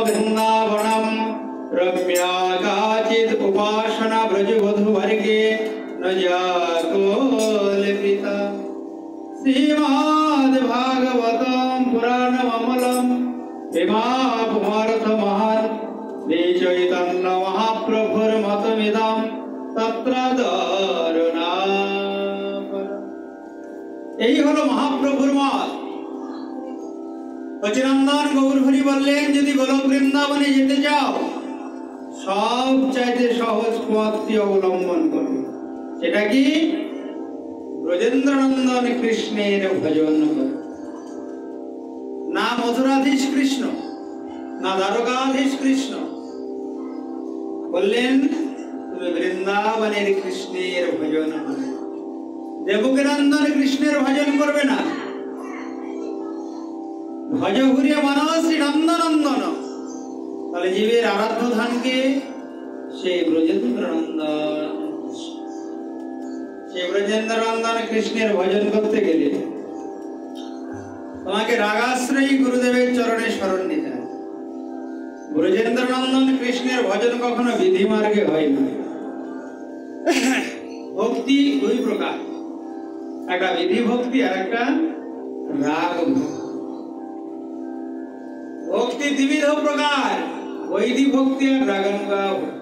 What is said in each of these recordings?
वृंदावनम रम्या काचिद उपासना ब्रजवधू वर्गे न जाको लिपिता श्रीमद् भागवतम पुराणम अमलम विमापमार्थमहं श्री चैतन्य महाप्रभुर मतमिदं तत्र दारुणापरम्। এই হলো মহাপ্রভুর মত। অচিরন্দন গৌর হরি বললেন, যদি গোলক বৃন্দাবনে যেতে চাও সব চাইতে সহজ পথটি অবলম্বন করবে। সেটা কি? ব্রজেন্দ্রনন্দন কৃষ্ণের ভজন করো। না মথুরাধীশ কৃষ্ণ, না দ্বারকাধীশ কৃষ্ণ, বললেন তুমি বৃন্দাবনের কৃষ্ণের ভজন করো। দেবকীনন্দন কৃষ্ণের ভজন করবে না। ভজ হরিয়া মানস শ্রী নন্দনন্দন, তাহলে জীবের আরাধ্য ধানকে সেই ব্রজেন্দ্রনন্দন, সেই ব্রজেন্দ্রনন্দন কৃষ্ণের ভজন করতে গেলে তোমাকে রাগাশ্রয়ী গুরুদেবের চরণে শরণ নিতে হবে। ব্রজেন্দ্রনন্দন কৃষ্ণের ভজন কখনো বিধি মার্গে হয় না। ভক্তি দুই প্রকার, একটা বিধি ভক্তি আর একটা রাগ ভক্তি। ভক্তি দ্বিবিধ প্রকার, বৈধি ভক্তি আর রাগানুগা ভক্তি।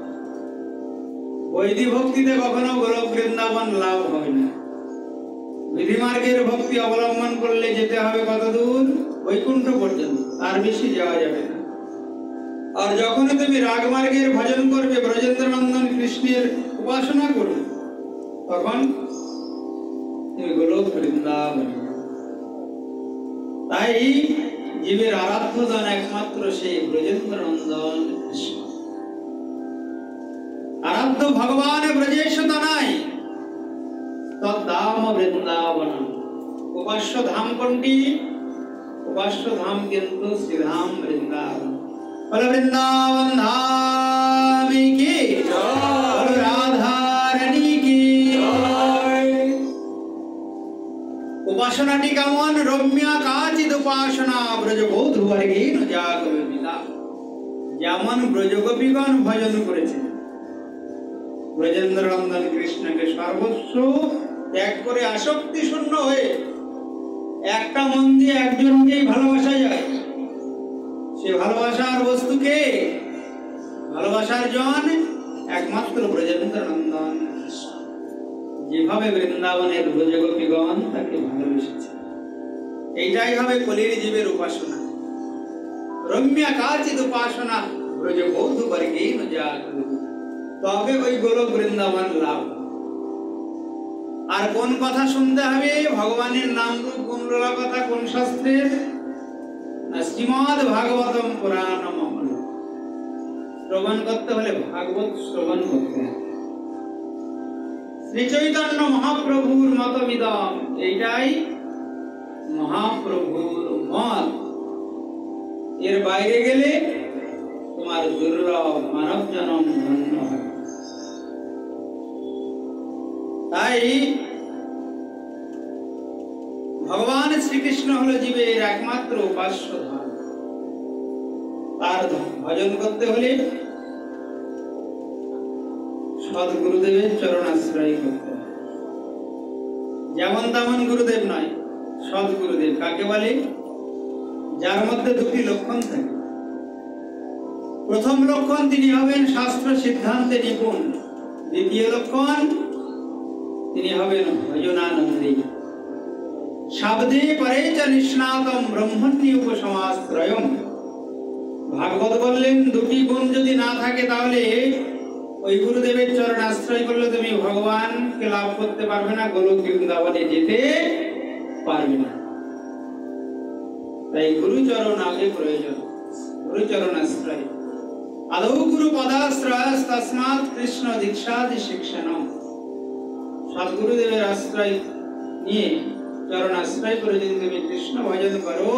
বৈধি ভক্তিতে কখনো গোলক বৃন্দাবন লাভ হয় না। বিধি মার্গের ভক্তি অবলম্বন করলে যেতে হবে কত দূর? বৈকুণ্ঠ পর্যন্ত, আর বেশি যাওয়া যাবে না। আর যখন তুমি রাগ মার্গের ভজন করবে, ব্রজেন্দ্রনন্দন কৃষ্ণের উপাসনা করবে, তখন তুমি গোলক বৃন্দাবন। তাই জীবের আরাধ্য দান একমাত্র সেই ব্রজেন্দ্রনন্দন কৃষ্ণ। আরাধ্য ভগবান ব্রজেশ নাই, তদ্ধাম বৃন্দাবন। উপাস্য ধাম কোনটি? উপাস্য ধাম কিন্তু শ্রীধাম বৃন্দাবন। বল বৃন্দাবন ধাম কি জয়, বল রাধা রানী কি জয়। উপাসনাটি কেমন? রম্যা কাচিদ উপাসনা ব্রজবধূ বর্গেন জাগরিতা। যেমন ব্রজগোপীগণ ভজন করেছে, ব্রজেন্দ্রনন্দন কৃষ্ণকে সর্বস্ব ত্যাগ করে আসক্তি শূন্য হয়ে একটা মন দিয়ে একজনকেই ভালোবাসা যায়। সে ভালোবাসার বস্তুকে, ভালোবাসার জন একমাত্র ব্রজেন্দ্রনন্দন কৃষ্ণ। যেভাবে বৃন্দাবনের ব্রজগোপীগণ তাকে ভালোবেসেছে, এইটাই হবে কলির জীবের উপাসনা। রম্যা কাচিদ উপাসনা ব্রজবধূ বর্গেন জাগরিতা। তবে ওই গোলক বৃন্দাবন লাভ। আর কোন কথা শুনতে হবে? ভগবানের নাম রূপ গুণলীলা কথা কোন শাস্ত্রের? না, শ্রীমদ্ ভাগবতম পুরাণম অমলম। শ্রবণ করতে হলে ভাগবত শ্রবণ করতে হবে। শ্রী চৈতন্য মহাপ্রভুর মতমিদম, এইটাই মহাপ্রভুর মত। এর বাইরে গেলে তোমার দুর্লভ মানব জন্ম ধন্য হবে। তাই ভগবান শ্রীকৃষ্ণ হল জীবের একমাত্র উপাস্য ধাম। তার ভজন করতে হলে সদ্গুরুদেবের চরণাশ্রয় করতে হবে। যেমন তেমন গুরুদেব নয়, সদ্গুরুদেব। কাকে বলে? যার মধ্যে দুটি লক্ষণ থাকে। প্রথম লক্ষণ, তিনি হবেন শাস্ত্র সিদ্ধান্তে নিপুণ। দ্বিতীয় লক্ষণ, তিনি হবেন ভজনানন্দী। শব্দে পরে চ নিষ্ণাতম ব্রহ্মণ্য উপসমাশ্রয়ম। ভাগবত বললেন দুটি গুণ যদি না থাকে তাহলে ওই গুরুদেবের চরণ আশ্রয় করলে তুমি ভগবানকে লাভ করতে পারবে না, গোলক বৃন্দাবনে যেতে পারবে না। তাই গুরুচরণ আগে প্রয়োজন, গুরুচরণ আশ্রয়। আদৌ গুরু পদাশ্রয় তস্মাৎ কৃষ্ণ দীক্ষাদি শিক্ষণম। সদ্গুরুদেবের আশ্রয় নিয়ে, চরণ আশ্রয় করে যদি তুমি কৃষ্ণ ভজন করো,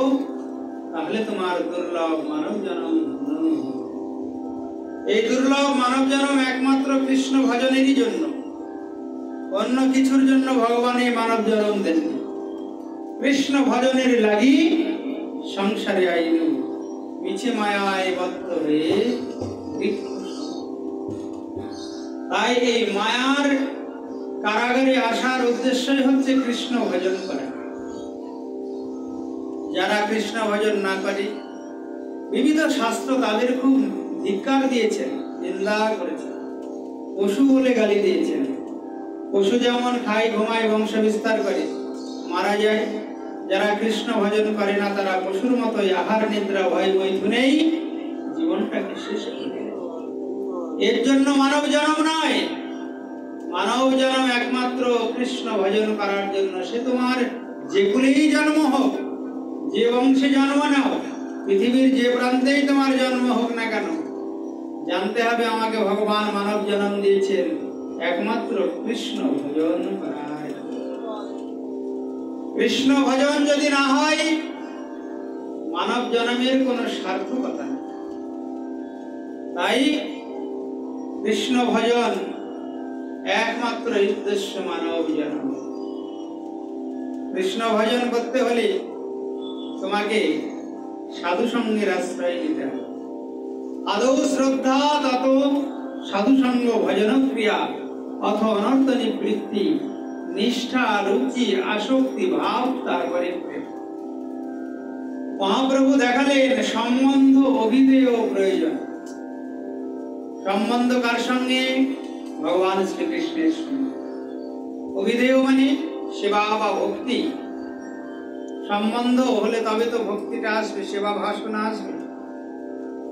তাহলে তোমার দুর্লভ মানব জন্ম। এই দুর্লভ মানব জন্ম একমাত্র কৃষ্ণ ভজনেরই জন্য, অন্য কিছুর জন্য ভগবান এই মানব জন্ম দেননি। কৃষ্ণ ভজনের লাগি সংসারে আইনু মিছে মায়ায় বদ্ধ হয়ে বৃক্ষ। তাই এই মায়ার কারাগারে আসার উদ্দেশ্যই হচ্ছে কৃষ্ণ ভজন করা। যারা কৃষ্ণ ভজন না করে, বিবিধ শাস্ত্র তাদের খুব ধিক্কার দিয়েছেন, নিন্দা করেছেন, পশু বলে গালি দিয়েছেন। পশু যেমন খায়, ঘুমায়, বংশ বিস্তার করে, মারা যায়, যারা কৃষ্ণ ভজন করে না তারা পশুর মতোই আহার নিদ্রা ভয় মৈথুনেই জীবনটাকে শেষ করে। এর জন্য মানব জন্ম নয়, মানব জন্ম একমাত্র কৃষ্ণ ভজন করার জন্য। সে তোমার যে কুলেই জন্ম হোক, যে বংশে জন্ম নাও, পৃথিবীর যে প্রান্তেই তোমার জন্ম হোক না কেন, জানতে হবে আমাকে ভগবান মানব জন্ম দিয়েছেন একমাত্র কৃষ্ণ ভজন করার। কৃষ্ণ ভজন যদি না হয়, মানব জন্মের কোনো সার্থকতা নেই। তাই কৃষ্ণ ভজন একমাত্র উদ্দেশ্য মানব জন্ম। কৃষ্ণ ভজন করতে হলে তোমাকে সাধু সঙ্গের আশ্রয় নিতে হবে। আদৌ শ্রদ্ধা, তত সাধু সঙ্গ, ভজন ক্রিয়া, অথ অনর্থ নিবৃত্তি, নিষ্ঠা, রুচি, আসক্তি, ভাব, তারপরে প্রেম। মহাপ্রভু দেখালেন সম্বন্ধ অভিধেয় প্রয়োজন। সম্বন্ধ কার সঙ্গে? ভগবান শ্রীকৃষ্ণের সঙ্গে। অভিধেয় মানে সেবা বা ভক্তি। সম্বন্ধ হলে তবে তো ভক্তিটা আসবে, সেবা ভাষণা আসবে।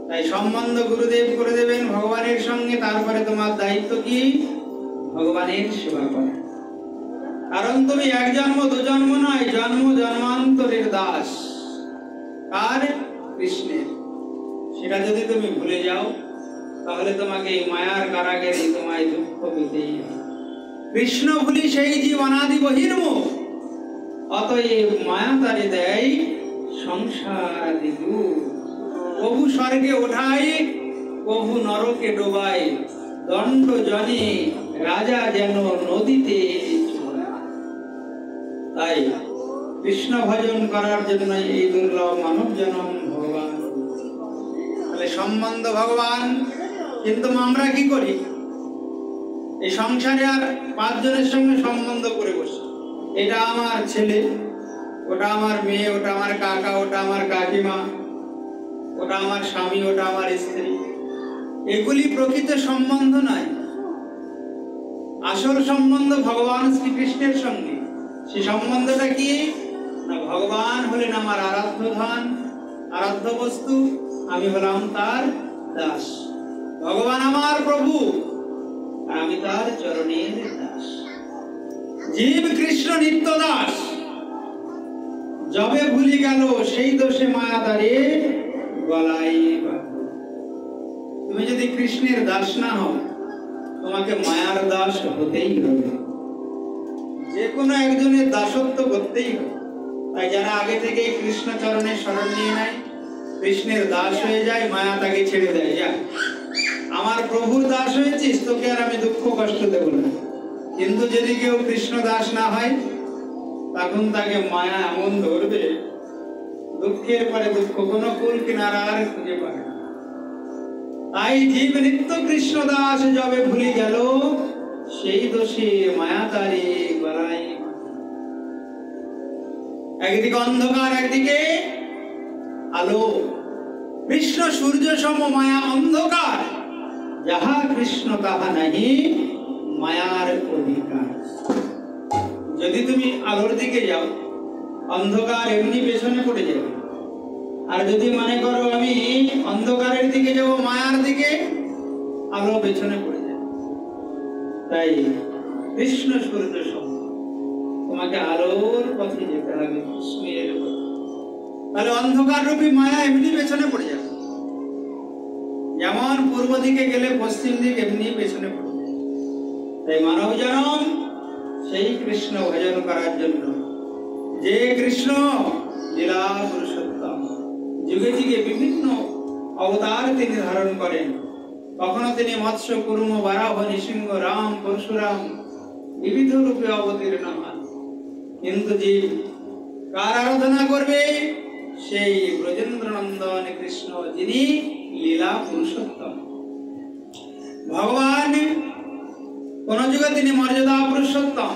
তাই সম্বন্ধ গুরুদেব করে দেবেন ভগবানের সঙ্গে। তারপরে তোমার দায়িত্ব কি? ভগবানের সেবা করা। কারণ তুমি এক জন্ম দু জন্ম নয়, জন্ম জন্মান্তরের দাস। কার? কৃষ্ণের। সেটা যদি তুমি ভুলে যাও, তাহলে তোমাকে এই মায়ার কারাগারে তোমায় দুঃখ পেতেই হবে। কৃষ্ণ ভুলি সেই জীব অনাদি বহির্মুখ, অতএব মায়া তারে দেয় সংসারাদি দুঃখ। প্রভু স্বর্গে ওঠায়, প্রভু নরকে ডোবায়, দণ্ড জনে রাজা যেন নদীতে। তাই কৃষ্ণ ভজন করার জন্য এই দুর্লভ মানব জন্ম ভগবান। তাহলে সম্বন্ধ ভগবান। কিন্তু আমরা কি করি? এই সংসারে আর পাঁচজনের সঙ্গে সম্বন্ধ করে বসি। এটা আমার ছেলে, ওটা আমার মেয়ে, ওটা আমার কাকা, ওটা আমার কাকিমা, ওটা আমার স্বামী, ওটা আমার স্ত্রী। এগুলি প্রকৃত সম্বন্ধ নয়। আসল সম্বন্ধ ভগবান শ্রীকৃষ্ণের সঙ্গে। সে সম্বন্ধটা কি? না, ভগবান হলেন আমার আরাধ্য ধন, আরাধ্য বস্তু, আমি হলাম তার দাস। ভগবান আমার প্রভু, আর আমি তার চরণের দাস। জীব কৃষ্ণ নিত্য দাস। যবে ভুলি গেল সেই দোষে মায়া তারে গলায় বাঁধে। তুমি যদি কৃষ্ণের দাস না হও, তোমাকে মায়ার দাস হতেই হবে। যে কোনো একজনের দাসত্ব করতেই হবে। তাই যারা আগে থেকে কৃষ্ণ চরণের শরণ নিয়ে নেয়, কৃষ্ণের দাস হয়ে যায়, মায়া তাকে ছেড়ে দেয়। যা, আমার প্রভুর দাস হয়েছিস, তোকে আর আমি দুঃখ কষ্ট দেব না। কিন্তু যদি কেউ কৃষ্ণ দাস না হয়, তখন তাকে মায়া এমন ধরবে, দুঃখের পরে দুঃখ, কোনো কুল কিনারা আর খুঁজে পাবে না। তাই জীব নিত্য কৃষ্ণ দাস যবে ভুলি গেল সেই দোষে মায়া তারে গলায়। একদিকে অন্ধকার, একদিকে আলো। কৃষ্ণ সূর্য সম, মায়া অন্ধকার। যাহা কৃষ্ণ তাহা নাহি মায়ার অধিকার। যদি তুমি আলোর দিকে যাও, অন্ধকার এমনি পেছনে পড়ে যাবে। আর যদি মনে করো আমি অন্ধকারের দিকে যাব, মায়ার দিকে, আলো পেছনে পড়ে যাবে। তাই কৃষ্ণ সূর্য সম, তোমাকে আলোর পথে যেতে হবে, কৃষ্ণের পথে। তাহলে অন্ধকার রূপী মায়া এমনি পেছনে পড়ে যাবে। যেমন পূর্ব দিকে গেলে পশ্চিম দিক এমনি পেছনে পড়ে যাবে। তাই মানব জন্ম সেই কৃষ্ণ ভজন করার জন্য। যে কৃষ্ণ লীলা পুরুষোত্তম, যুগে যুগে বিভিন্ন অবতার তিনি ধারণ করেন। কখনো তিনি মৎস্য, কুর্ম, বারাহ, নৃসিংহ, রাম, পরশুরাম বিবিধ রূপে অবতীর্ণ হন। কিন্তু জীব কার আরাধনা করবে? সেই ব্রজেন্দ্র নন্দন কৃষ্ণ, যিনি লীলা পুরুষোত্তম। ভগবান কোন যুগে তিনি মর্যাদা পুরুষোত্তম,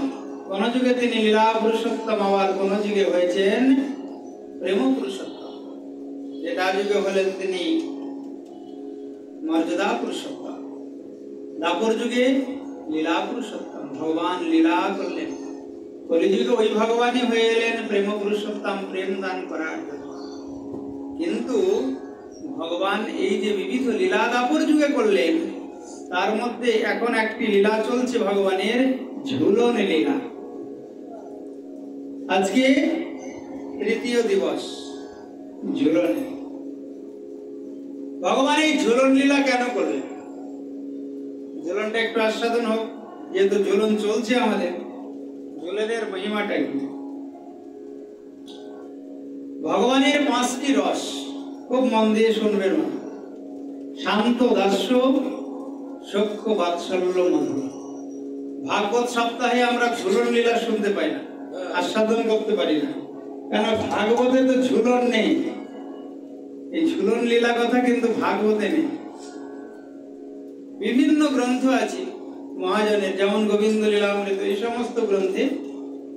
কোন যুগে তিনি লীলা পুরুষোত্তম, আবার কোন যুগে হয়েছেন প্রেম পুরুষোত্তম। যেটা যুগে হলেন তিনি মর্যাদা পুরুষোত্তম, দাপর যুগে লীলা পুরুষোত্তম। ভগবান লীলা করলেন, কলিযুগে ওই ভগবানই হয়ে এলেন প্রেম পুরুষোত্তম, প্রেম দান করার জন্য। কিন্তু ভগবান এই যে বিবিধ লীলা দাপর যুগে করলেন, তার মধ্যে এখন একটি লীলা চলছে ভগবানের, ঝুলন লীলা। আজকে তৃতীয় দিবস ঝুলন। ভগবান এই ঝুলন লীলা কেন করলেন? ঝুলনটা একটু আস্বাদন হোক, যেহেতু ঝুলন চলছে আমাদের। ঝুলনের মহিমাটা কি? ভগবানের 5টি রস, খুব মন দিয়ে শুনবেন। শান্ত, দাস্য, সখ্য, বাৎসল্য, মধুর। ভাগবত সপ্তাহে আমরা ঝুলন লীলা শুনতে পাই না, আস্বাদন করতে পারি না, কেন ভাগবতে তো ঝুলন নেই। এই ঝুলন লীলা কথা কিন্তু ভাগবতে নেই। বিভিন্ন গ্রন্থ আছে মহাজনের, যেমন গোবিন্দ লীলামৃত, এই সমস্ত গ্রন্থে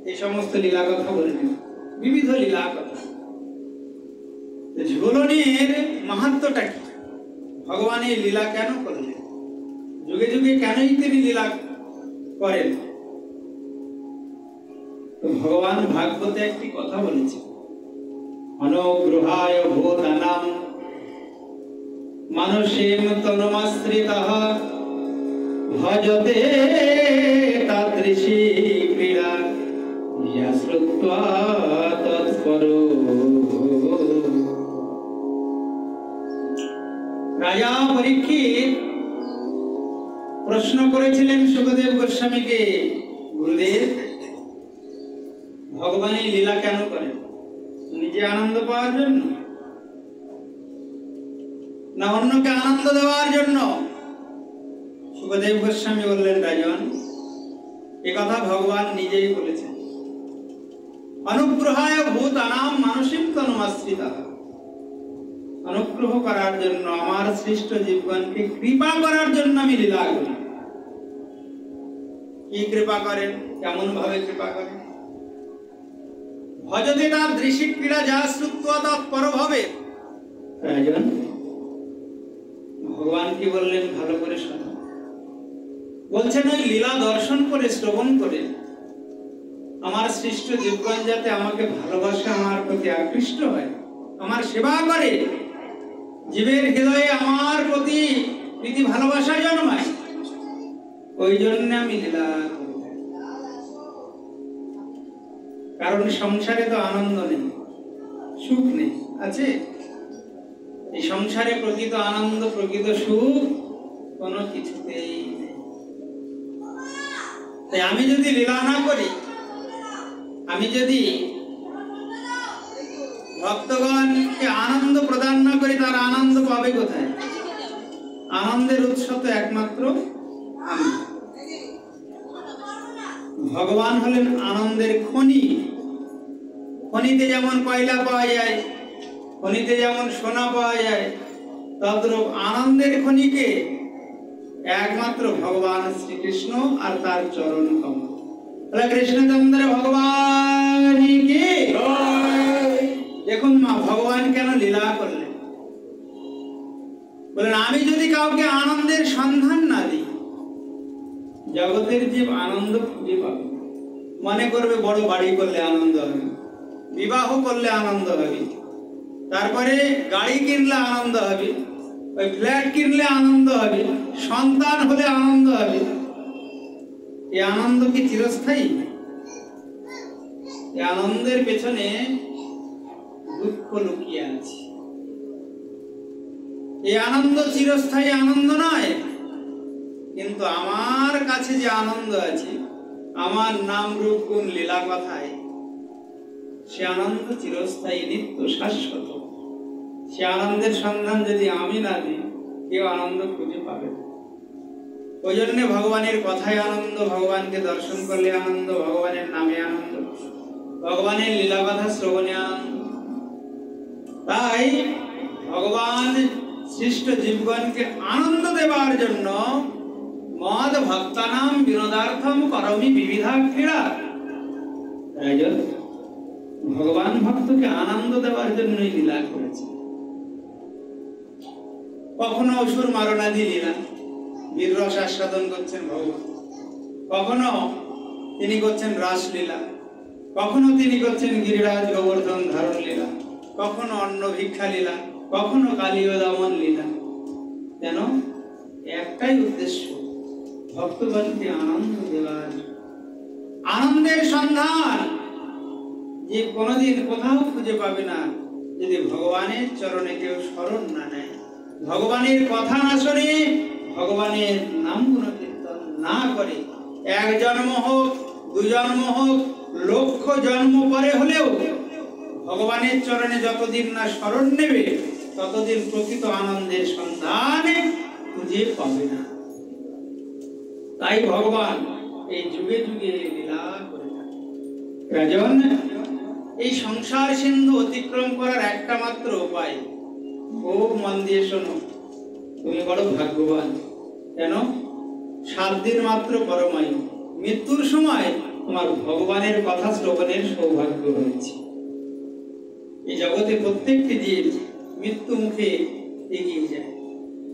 এই সমস্ত লীলা কথা বলেন, বিবিধ লীলা কথা। ঝুলনের মাহাত্ম্যটা কি? ভগবান এই লীলা কেন করলেন? যুগে যুগে কেনই তিনি লীলা করেন? তো ভগবান ভাগবতে একটি কথা বলেছে, অনুগ্রহায় ভূতানাং মানুষেম তনুমাশ্রিতঃ ভজতে তাদৃশী ক্রীড়া ইয়া শ্রুত্বা তৎপরো। রাজা পরীক্ষিত প্রশ্ন করেছিলেন সুখদেব গোস্বামীকে, গুরুদেব, ভগবান এই লীলা কেন করেন? নিজে আনন্দ পাওয়ার জন্য না অন্যকে আনন্দ দেওয়ার জন্য? সুখদেব গোস্বামী বললেন, রাজন, এ কথা ভগবান নিজেই বলেছেন, অনুগ্রহায় ভূতানাং মানসিক তনুমাশ্রিতঃ। অনুগ্রহ করার জন্য, আমার সৃষ্ট জীবগণকে কৃপা করার জন্য আমি লীলা করি। কি কৃপা করেন? কেমন ভাবে কৃপা করেন? ভজতে তার দৃশিক ক্রীড়া যা শ্রুত্বা তৎপর ভাবে। রাজন, ভগবান কি বললেন ভালো করে শোনো। বলছেন ওই লীলা দর্শন করে, শ্রবণ করে আমার সৃষ্ট জীবগণ যাতে আমাকে ভালোবাসে, আমার প্রতি আকৃষ্ট হয়, আমার সেবা করে, জীবের হৃদয়ে আমার প্রতি প্রীতি ভালোবাসা জন্মায়, ওই জন্য আমি লীলা করি। কারণ সংসারে তো আনন্দ নেই, সুখ নেই, আছে? এই সংসারে প্রকৃত আনন্দ, প্রকৃত সুখ কোনো কিছুতেই নেই। তাই আমি যদি লীলা না করি, আমি যদি ভক্তগণকে আনন্দ প্রদান না করি, তার আনন্দ পাবে কোথায়? আনন্দের উৎস তো একমাত্র আমি। ভগবান হলেন আনন্দের খনি। খনিতে যেমন কয়লা পাওয়া যায়, খনিতে যেমন সোনা পাওয়া যায়, তদ্রূপ আনন্দের খনিকে একমাত্র ভগবান শ্রীকৃষ্ণ আর তার চরণ কমল। কৃষ্ণচন্দ্র ভগবান কি। দেখুন মা, ভগবান কেন লীলা করলেন? বলেন, আমি যদি কাউকে আনন্দের সন্ধান না দিই, জগতের জীব আনন্দ খুঁজে পাবে। মনে করবে বড় বাড়ি করলে আনন্দ হবে, বিবাহ করলে আনন্দ হবে, তারপরে গাড়ি কিনলে আনন্দ হবে, ওই ফ্ল্যাট কিনলে আনন্দ হবে, সন্তান হলে আনন্দ হবে। এই আনন্দ কি চিরস্থায়ী? এই আনন্দের পেছনে দুঃখ লুকিয়ে আছে। এই আনন্দ চিরস্থায়ী আনন্দ নয়। কিন্তু আমার কাছে যে আনন্দ আছে, আমার নাম রূপ গুণ লীলা কথায়, সে আনন্দ চিরস্থায়ী, নিত্য, শাশ্বত। সে আনন্দের সন্ধান যদি আমি না দিই, কেউ আনন্দ খুঁজে পাবে না। ওই জন্য ভগবানের কথায় আনন্দ, ভগবানকে দর্শন করলে আনন্দ, ভগবানের নামে আনন্দ, ভগবানের লীলা কথা শ্রবণে আনন্দ। তাই ভগবান সৃষ্ট জীবগণকে আনন্দ দেবার জন্য মদ ভক্তানাম বিনোদার্থম করমি বিবিধা ক্রীড়া, ভগবান ভক্তকে আনন্দ দেওয়ার জন্যই লীলা করেছে। কখনো অসুর মারণাদি লীলা, বীররস আস্বাদন করছেন ভগবান, কখনো তিনি করছেন রাসলীলা, কখনো তিনি করছেন গিরিরাজ গোবর্ধন ধারণ লীলা, কখনো অন্ন ভিক্ষা লীলা, কখনো কালীয় দমন লীলা। কেন? একটাই উদ্দেশ্য, ভক্তগণকে আনন্দ দেওয়ার। আনন্দের সন্ধান যে কোনোদিন কোথাও খুঁজে পাবে না যদি ভগবানের চরণে কেউ শরণ না নেয়, ভগবানের কথা না শোনে, ভগবানের নাম গুণ কীর্তন না করে। এক জন্ম হোক, দু জন্ম হোক, লক্ষ জন্ম পরে হলেও ভগবানের চরণে যতদিন না শরণ নেবে ততদিন প্রকৃত আনন্দের সন্ধান খুঁজে পাবে না। তাই ভগবান এই যুগে যুগে লীলা করে থাকে। রাজন, এই সংসার সিন্ধু অতিক্রম করার একটা মাত্র উপায়, খুব মন দিয়ে শোনো, তুমি বড় ভাগ্যবান। কেন? 7 দিন মাত্র পরমায়ু, মৃত্যুর সময় তোমার ভগবানের কথা শ্রবণের সৌভাগ্য হয়েছে। এই জগতে প্রত্যেকটি জীব মৃত্যু মুখে এগিয়ে যায়,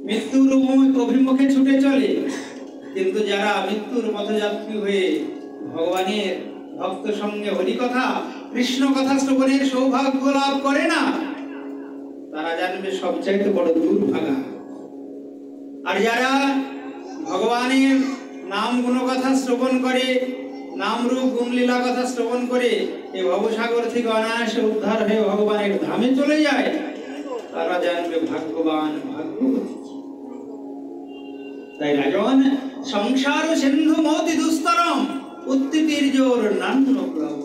মৃত্যুর অভিমুখে ছুটে চলে, কিন্তু যারা মৃত্যুর পথযাত্রী হয়ে ভগবানের ভক্ত সঙ্গে হরিকথা কৃষ্ণ কথা শ্রবণের সৌভাগ্য লাভ করে না, তারা জানবে সবচাইতে বড় দুর্ভাগা। আর যারা ভগবানের নাম গুণকথা শ্রবণ করে, নাম রূপ গুণলীলা কথা শ্রবণ করে এই ভবসাগর থেকে অনায়াসে উদ্ধার হয়ে ভগবানের ধামে চলে যায়, তারা জানবে ভাগ্যবান, ভাগ্যবতী। তাই রাজন, সংসার সিন্ধু মতি দুস্তরম উত্তিতির জোর নান্য প্লব।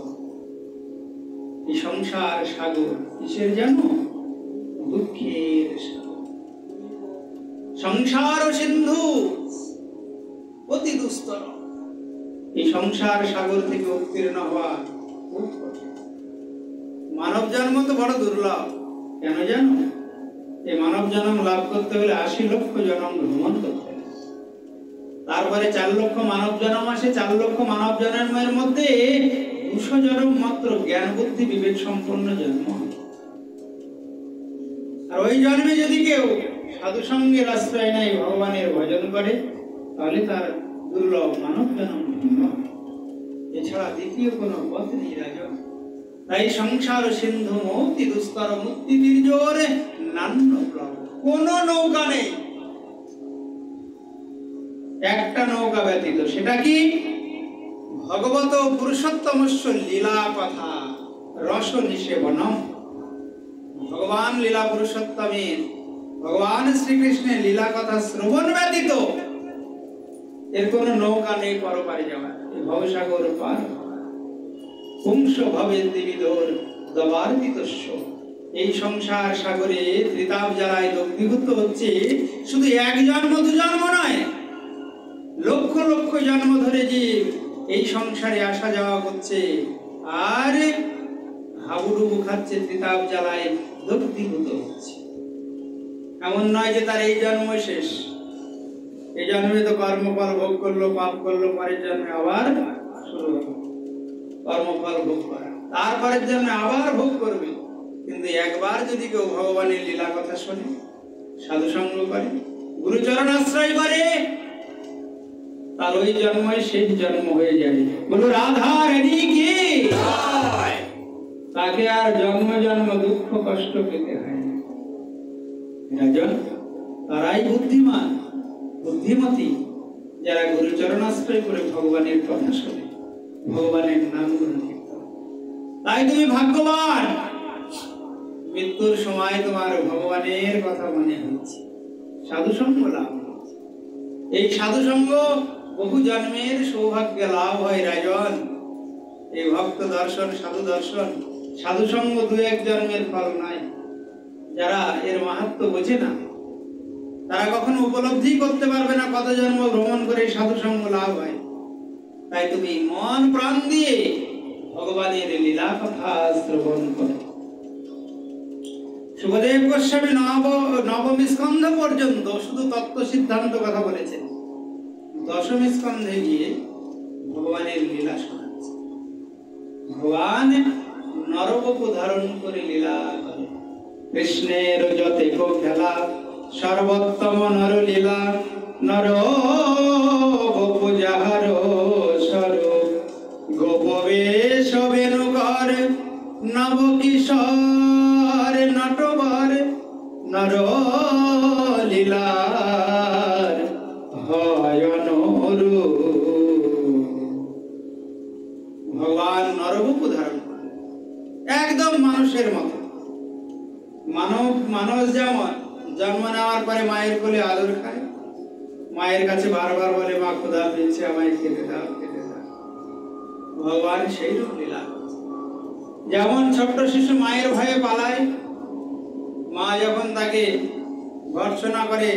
এই সংসার সাগর কিসের জানো? দুঃখের সাগর। সংসার সিন্ধু অতি দুস্তরম, এই সংসার সাগর থেকে উত্তীর্ণ হওয়া খুব কঠিন। মানব জন্ম তো বড় দুর্লভ। কেন জানো? এই মানব জন্ম লাভ করতে হলে 80 লক্ষ জন্ম ভ্রমণ করতে হবে। তারপরে 4 লক্ষ মানব জন্ম আসে। 4 লক্ষ মানব জন্মের মধ্যে 200 জন্ম মাত্র জ্ঞান বুদ্ধি বিবেক সম্পন্ন জন্ম। আর ওই জন্মে যদি কেউ সাধু সঙ্গের আশ্রয় নেয়, ভগবানের ভজন করে, তাহলে তার দুর্লভ মানব জন্ম, এছাড়া দ্বিতীয় কোনো পথ নেই রাজন। তাই সংসার সিন্ধু মতি দুস্তর মুক্তি জোরে নান্য প্লব। কোন নৌকা নেই, একটা নৌকা ব্যতীত। সেটা কি? ভগবত পুরুষোত্তমস্য লীলা কথা রস নিষেবনম। ভগবান লীলা পুরুষোত্তমের, ভগবান শ্রীকৃষ্ণের লীলা কথা শ্রবণ ব্যতীত এর কোন নৌকা নেই পরপারে যাওয়ার, ভবসাগর পার। পুংস ভবে দিবিদোর দবার্পিতস্য। এই সংসার সাগরে ত্রিতাপ জ্বালায় দগ্ধীভূত হচ্ছে শুধু 1 জন্ম 2 জন্ম নয়, লক্ষ লক্ষ জন্ম ধরে জীব এই সংসারে আসা যাওয়া করছে, আর হাবুডুবু খাচ্ছে, ত্রিতাপ জ্বালায় দগ্ধীভূত হচ্ছে। এমন নয় যে তার এই জন্ম শেষ, এই জন্মে তো কর্মফল ভোগ করলো, পাপ করলো, পরের জন্মে আবার শুরু হবে কর্মফল ভোগ করা, তারপরের জন্মে আবার ভোগ করবে। কিন্তু একবার যদি কেউ ভগবানের লীলা কথা শোনে, সাধু সঙ্গ করে, গুরুচরণ আশ্রয় করে, তার ওই জন্মই শেষ জন্ম হয়ে যায়। বলো রাধা রানী কি, তাকে আর জন্ম জন্ম দুঃখ কষ্ট পেতে হয় না। রাজন, তারাই বুদ্ধিমান বুদ্ধিমতী যারা গুরুচরণ আশ্রয় করে ভগবানের কথা শোনে, ভগবানের নাম গুণ কীর্তন। তাই তুমি ভাগ্যবান, মৃত্যুর সময় তোমার ভগবানের কথা মনে হচ্ছে, সাধুসঙ্গ লাভ হচ্ছে। এই সাধুসঙ্গ বহু জন্মের সৌভাগ্য লাভ হয় রাজন। এই ভক্ত দর্শন, সাধু দর্শন, সাধুসঙ্গ 2-1 জন্মের ফল নয়। যারা এর মাহাত্ম্য বোঝে না, তারা কখনো উপলব্ধি করতে পারবে না কত জন্ম ভ্রমণ করে সাধুসঙ্গ লাভ হয়। তাই তুমি মন প্রাণ দিয়ে ভগবানের লীলা কথা শ্রবণ করো। সুখদেব গোস্বামী নবম স্কন্ধ পর্যন্ত শুধু তত্ত্ব সিদ্ধান্ত কথা বলেছেন, দশম স্কন্ধে গিয়ে ভগবানের লীলা শোনাচ্ছে। ভগবান নরবপু ধারণ করে লীলা করে। কৃষ্ণের যতে গো খেলা সর্বোত্তম নর লীলা, নর বপু যাহার স্বরূপ গোপবেশ বেণুকর নব কিশোর নটবর নর লীলার হয় অনুরূপ। ভগবান নরবপু ধারণ করে একদম মানুষের মতো। মানুষ যেমন জন্ম নেওয়ার পরে মায়ের কোলে আদর খায়, মায়ের কাছে বারবার বলে মা ক্ষুধা পেয়েছে আমায় খেতে দাও খেতে দাও, ভগবান সেই রূপ লীলা করছে। যেমন ছোট্ট শিশু মায়ের ভয়ে পালায়, মা যখন তাকে ভর্ৎসনা করে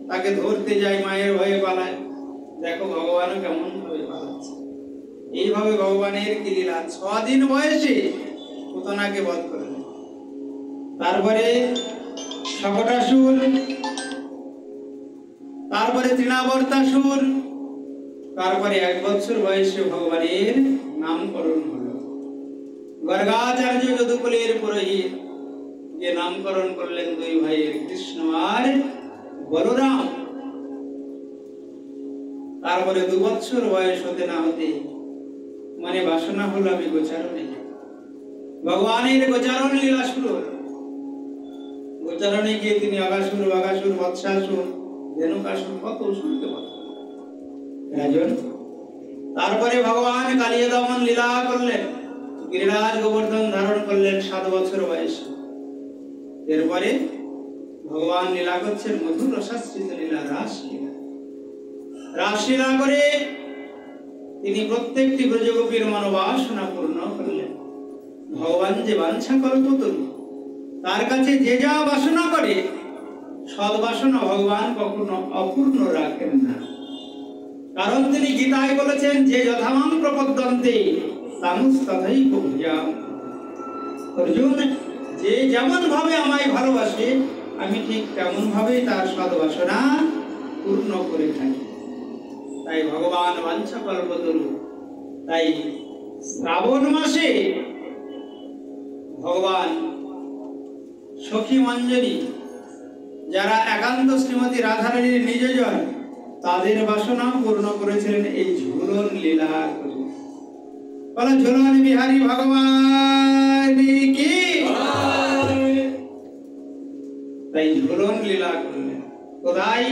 তাকে ধরতে যায় মায়ের ভয়ে পালায়, দেখো ভগবানও কেমন ভাবে পালাচ্ছে। এইভাবে ভগবানের কি লীলা। 6 দিন বয়সে পুতনাকে বধ করলেন, তারপরে শকটাসুর, তারপরে তৃণাবর্তাসুর, তারপরে 1 বছর বয়সে ভগবানের নামকরণ হলো। গর্গাচার্য যদুকুলের পুরোহিত যে নামকরণ করলেন 2 ভাইয়ের, কৃষ্ণ আর বলরাম। তারপরে 2 বছর বয়স হতে না হতে মানে বাসনা হলো আমি গোচারণে যাব। ভগবানের গোচারণ লীলা শুরু হলো। গোচারণে গিয়ে তিনি অগাসুর, বাগাসুর, বৎসাসুর, ধেনুকাসুর কত শুনতে পারেন। তারপরে ভগবান কালিয়া দমন লীলা করলেন, গিরিরাজ গোবর্ধন ধারণ করলেন 7 বছর বয়সে। এরপরে ভগবান লীলা করছেন মধুর রসাশ্রিত লীলা, রাসলীলা। রাসলীলা করে তিনি প্রত্যেকটি ব্রজগোপীর মনোবাসনা পূর্ণ করলেন। ভগবান যে বাঞ্ছা কল্পতরু, তার কাছে যে যা বাসনা করে সদ্বাসনা ভগবান কখনো অপূর্ণ রাখেন না। কারণ তিনি গীতায় বলেছেন যে যথামাং প্রপদ্যন্তে তামুস্তথাই ভুজাম। অর্জুন যে যেমন ভাবে আমায় ভালোবাসে আমি ঠিক তেমন ভাবেই তার সদ্বাসনা পূর্ণ করে থাকি। তাই ভগবান বাঞ্ছা কল্পতরু। তাই শ্রাবণ মাসে ভগবান সখী মঞ্জরি, যারা একান্ত শ্রীমতী রাধারানীর নিজজন, তাদের বাসনা পূর্ণ করেছিলেন এই ঝুলন লীলা করে। বলো ঝুলন বিহারী ভগবান কি। তাই ঝুলন লীলা করলেন কোথায়?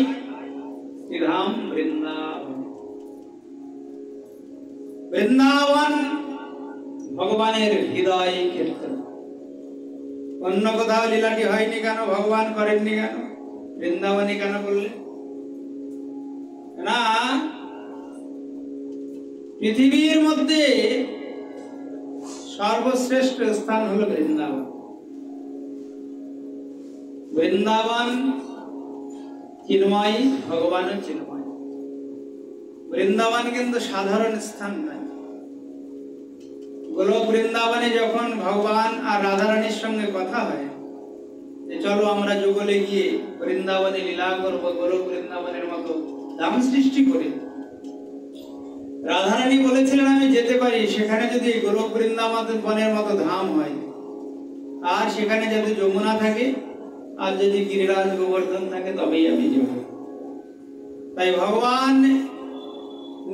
শ্রীধাম বৃন্দাবন। বৃন্দাবন ভগবানের হৃদয় ক্ষেত্র। অন্য কোথাও লীলাটি হয়নি কেন, ভগবান করেননি কেন, বৃন্দাবনে কেন করলেন না? পৃথিবীর মধ্যে সর্বশ্রেষ্ঠ স্থান হলো বৃন্দাবন। বৃন্দাবন চিন্ময়, ভগবানও চিন্ময়। বৃন্দাবন কিন্তু সাধারণ স্থান নয়। গোলক বৃন্দাবনে যখন ভগবান আর রাধারানীর সঙ্গে কথা হয় যে চলো আমরা যুগলে গিয়ে বৃন্দাবনে লীলা করবো, গোলক বৃন্দাবনের মতো ধাম সৃষ্টি করে, রাধারানী বলেছিলেন আমি যেতে পারি, সেখানে যদি গোলক বৃন্দাবনের মতো ধাম হয়, আর সেখানে যদি যমুনা থাকে আর যদি গিরিরাজ গোবর্ধন থাকে তবেই আমি যাব। তাই ভগবান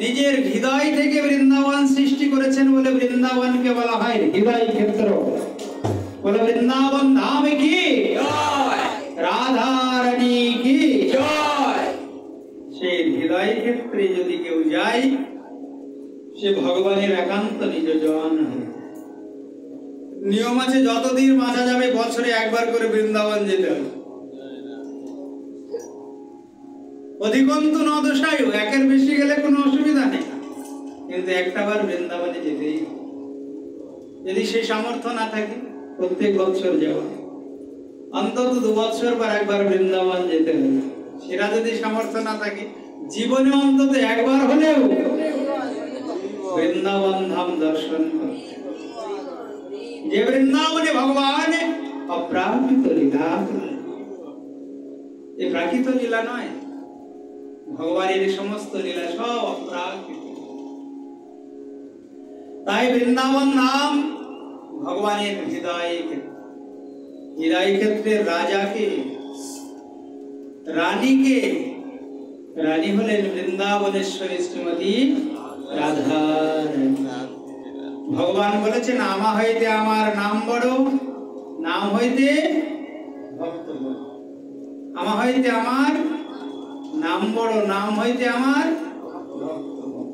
নিজের হৃদয় থেকে বৃন্দাবন সৃষ্টি করেছেন বলে বৃন্দাবনকে বলা হয় হৃদয় ক্ষেত্র। বলে বৃন্দাবন ধাম কি জয়, রাধারানী কি জয়। সেই হৃদয় ক্ষেত্রে যদি কেউ যায় সে ভগবানের একান্ত নিজজন। নিয়ম আছে যতদিন বাঁচা যাবে বছরে একবার করে বৃন্দাবন যেতে হবে। অধিকন্তু নদশায়ু, একের বেশি গেলে কোনো অসুবিধা নেই, কিন্তু একটাবার বৃন্দাবনে যেতেই হবে। যদি সেই সামর্থ্য না থাকে প্রত্যেক বছর যাওয়া, অন্তত 2 বছর পর একবার বৃন্দাবন যেতে হবে। সেটা যদি সামর্থ্য না থাকে জীবনে অন্তত একবার হলেও বৃন্দাবন ধাম দর্শন করতে। যে বৃন্দাবনে ভগবান অপ্রাকৃত লীলা। এই প্রাকৃত লীলা নয়, ভগবানের সমস্ত লীলা সব অপ্রাকৃত। তাই বৃন্দাবন নাম ভগবানের হৃদয় ক্ষেত্র। হৃদয় ক্ষেত্রে রাজাকে, রানীকে, রানী হলেন বৃন্দাবনেশ্বরী শ্রীমতী রাধা। ভগবান বলেছেন, আমা হইতে আমার নাম বড়, নাম হইতে ভক্ত বড়। আমা হইতে আমার নাম বড়, নাম হইতে আমার ভক্ত বড়।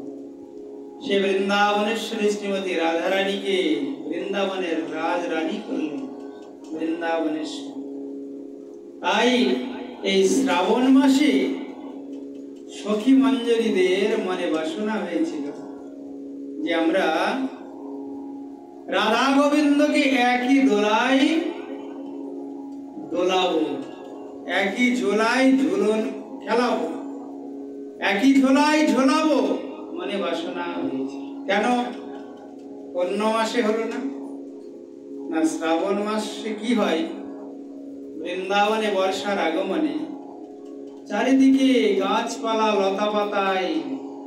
সে বৃন্দাবনেশ্বরী শ্রীমতী রাধা রানীকে বৃন্দাবনের রাজরানী করলেন, বৃন্দাবনেশ্বর। তাই এই শ্রাবণ মাসে সখী মঞ্জরীদের মনে বাসনা হয়েছিল যে আমরা রাধা গোবিন্দকে একই দোলায় দোলাবো, একই ঝোলায় ঝুলন খেলাবো, একই ঝোলায় ঝোলাবো, মনে বাসনা হয়েছে। কেন অন্য মাসে হলো না? না, শ্রাবণ মাসে কি হয়, বৃন্দাবনে বর্ষার আগমনে চারিদিকে গাছপালা লতা পাতায়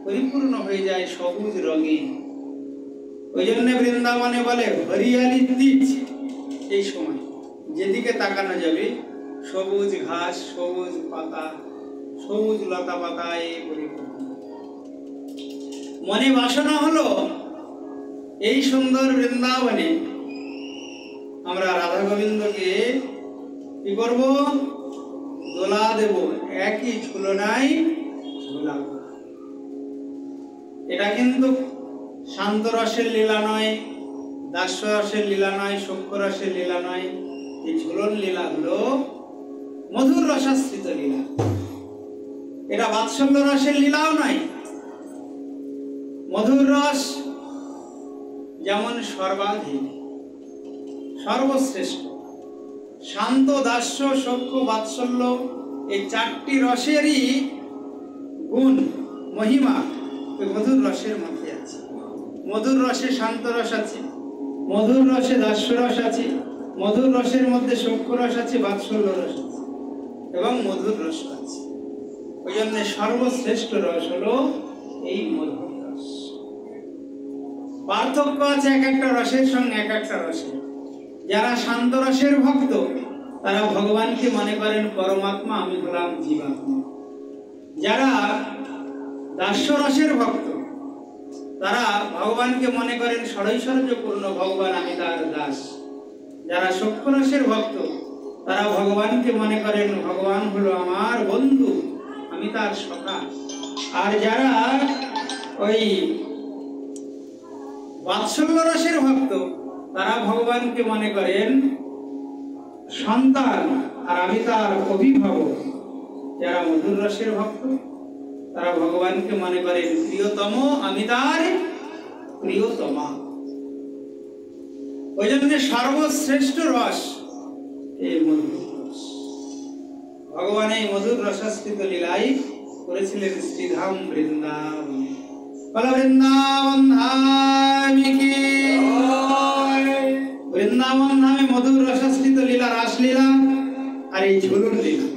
পরিপূর্ণ হয়ে যায় সবুজ রঙে। ওই জন্য বৃন্দাবনে বলে হরিয়ালি দ্বীপ। এই সময় যেদিকে তাকানো যাবে সবুজ ঘাস, সবুজ পাতা, সবুজ লতা পাতায় পরিপূর্ণ। মনে বাসনা হলো এই সুন্দর বৃন্দাবনে আমরা রাধা গোবিন্দকে কি করব? দোলা দেব, একই ঝুলনায় ঝুলাবো। এটা কিন্তু শান্ত রসের লীলা নয়, দাস্য রসের লীলা নয়, সূক্ষ্ম রসের লীলা নয়। এই ঝুলন লীলা হলো মধুর রসাশ্রিত লীলা। এটা বাৎসল্য রসের লীলাও নয়। মধুর রস যেমন সর্বাধিক, সর্বশ্রেষ্ঠ। শান্ত, দাস্য, সূক্ষ্ম, বাৎসল্য এই চারটি রসেরই গুণ, মহিমা মধুর রসের মধ্যে আছে। মধুর রসে শান্ত রস আছে, মধুর রসে দাস্য রস আছে, মধুর রসের মধ্যে সূক্ষ্ম রস আছে, বাৎসল্য রস আছে এবং মধুর রস আছে। ওই জন্য সর্বশ্রেষ্ঠ রস হলো এই মধুর রস। পার্থক্য আছে এক একটা রসের সঙ্গে এক একটা রসের। যারা শান্ত রসের ভক্ত তারা ভগবানকে মনে করেন পরমাত্মা, আমি হলাম জীবাত্মা। যারা দাস্য রসের ভক্ত তারা ভগবানকে মনে করেন ষড়ৈশ্বর্যপূর্ণ, ভগবান আমি তার দাস। যারা সূক্ষ্ম রসের ভক্ত তারা ভগবানকে মনে করেন ভগবান হলো আমার বন্ধু, আমি তার সখা। আর যারা ওই বাৎসল্য রসের ভক্ত তারা ভগবানকে মনে করেন সন্তান, আর আমি তার অভিভাবক। যারা মধুর রসের ভক্ত তারা ভগবানকে মনে করেন প্রিয়তম, আমি তার প্রিয়তমা। ওই জন্য সর্বশ্রেষ্ঠ রস এই মধুর রস। ভগবান এই মধুর রসাশ্রিত লীলাই করেছিলেন শ্রীধাম বৃন্দাবন। বৃন্দাবন ধামে কি বৃন্দাবন ধামে মধুর রসাশ্রিত লীলা, রাসলীলা আর এই ঝুলন লীলা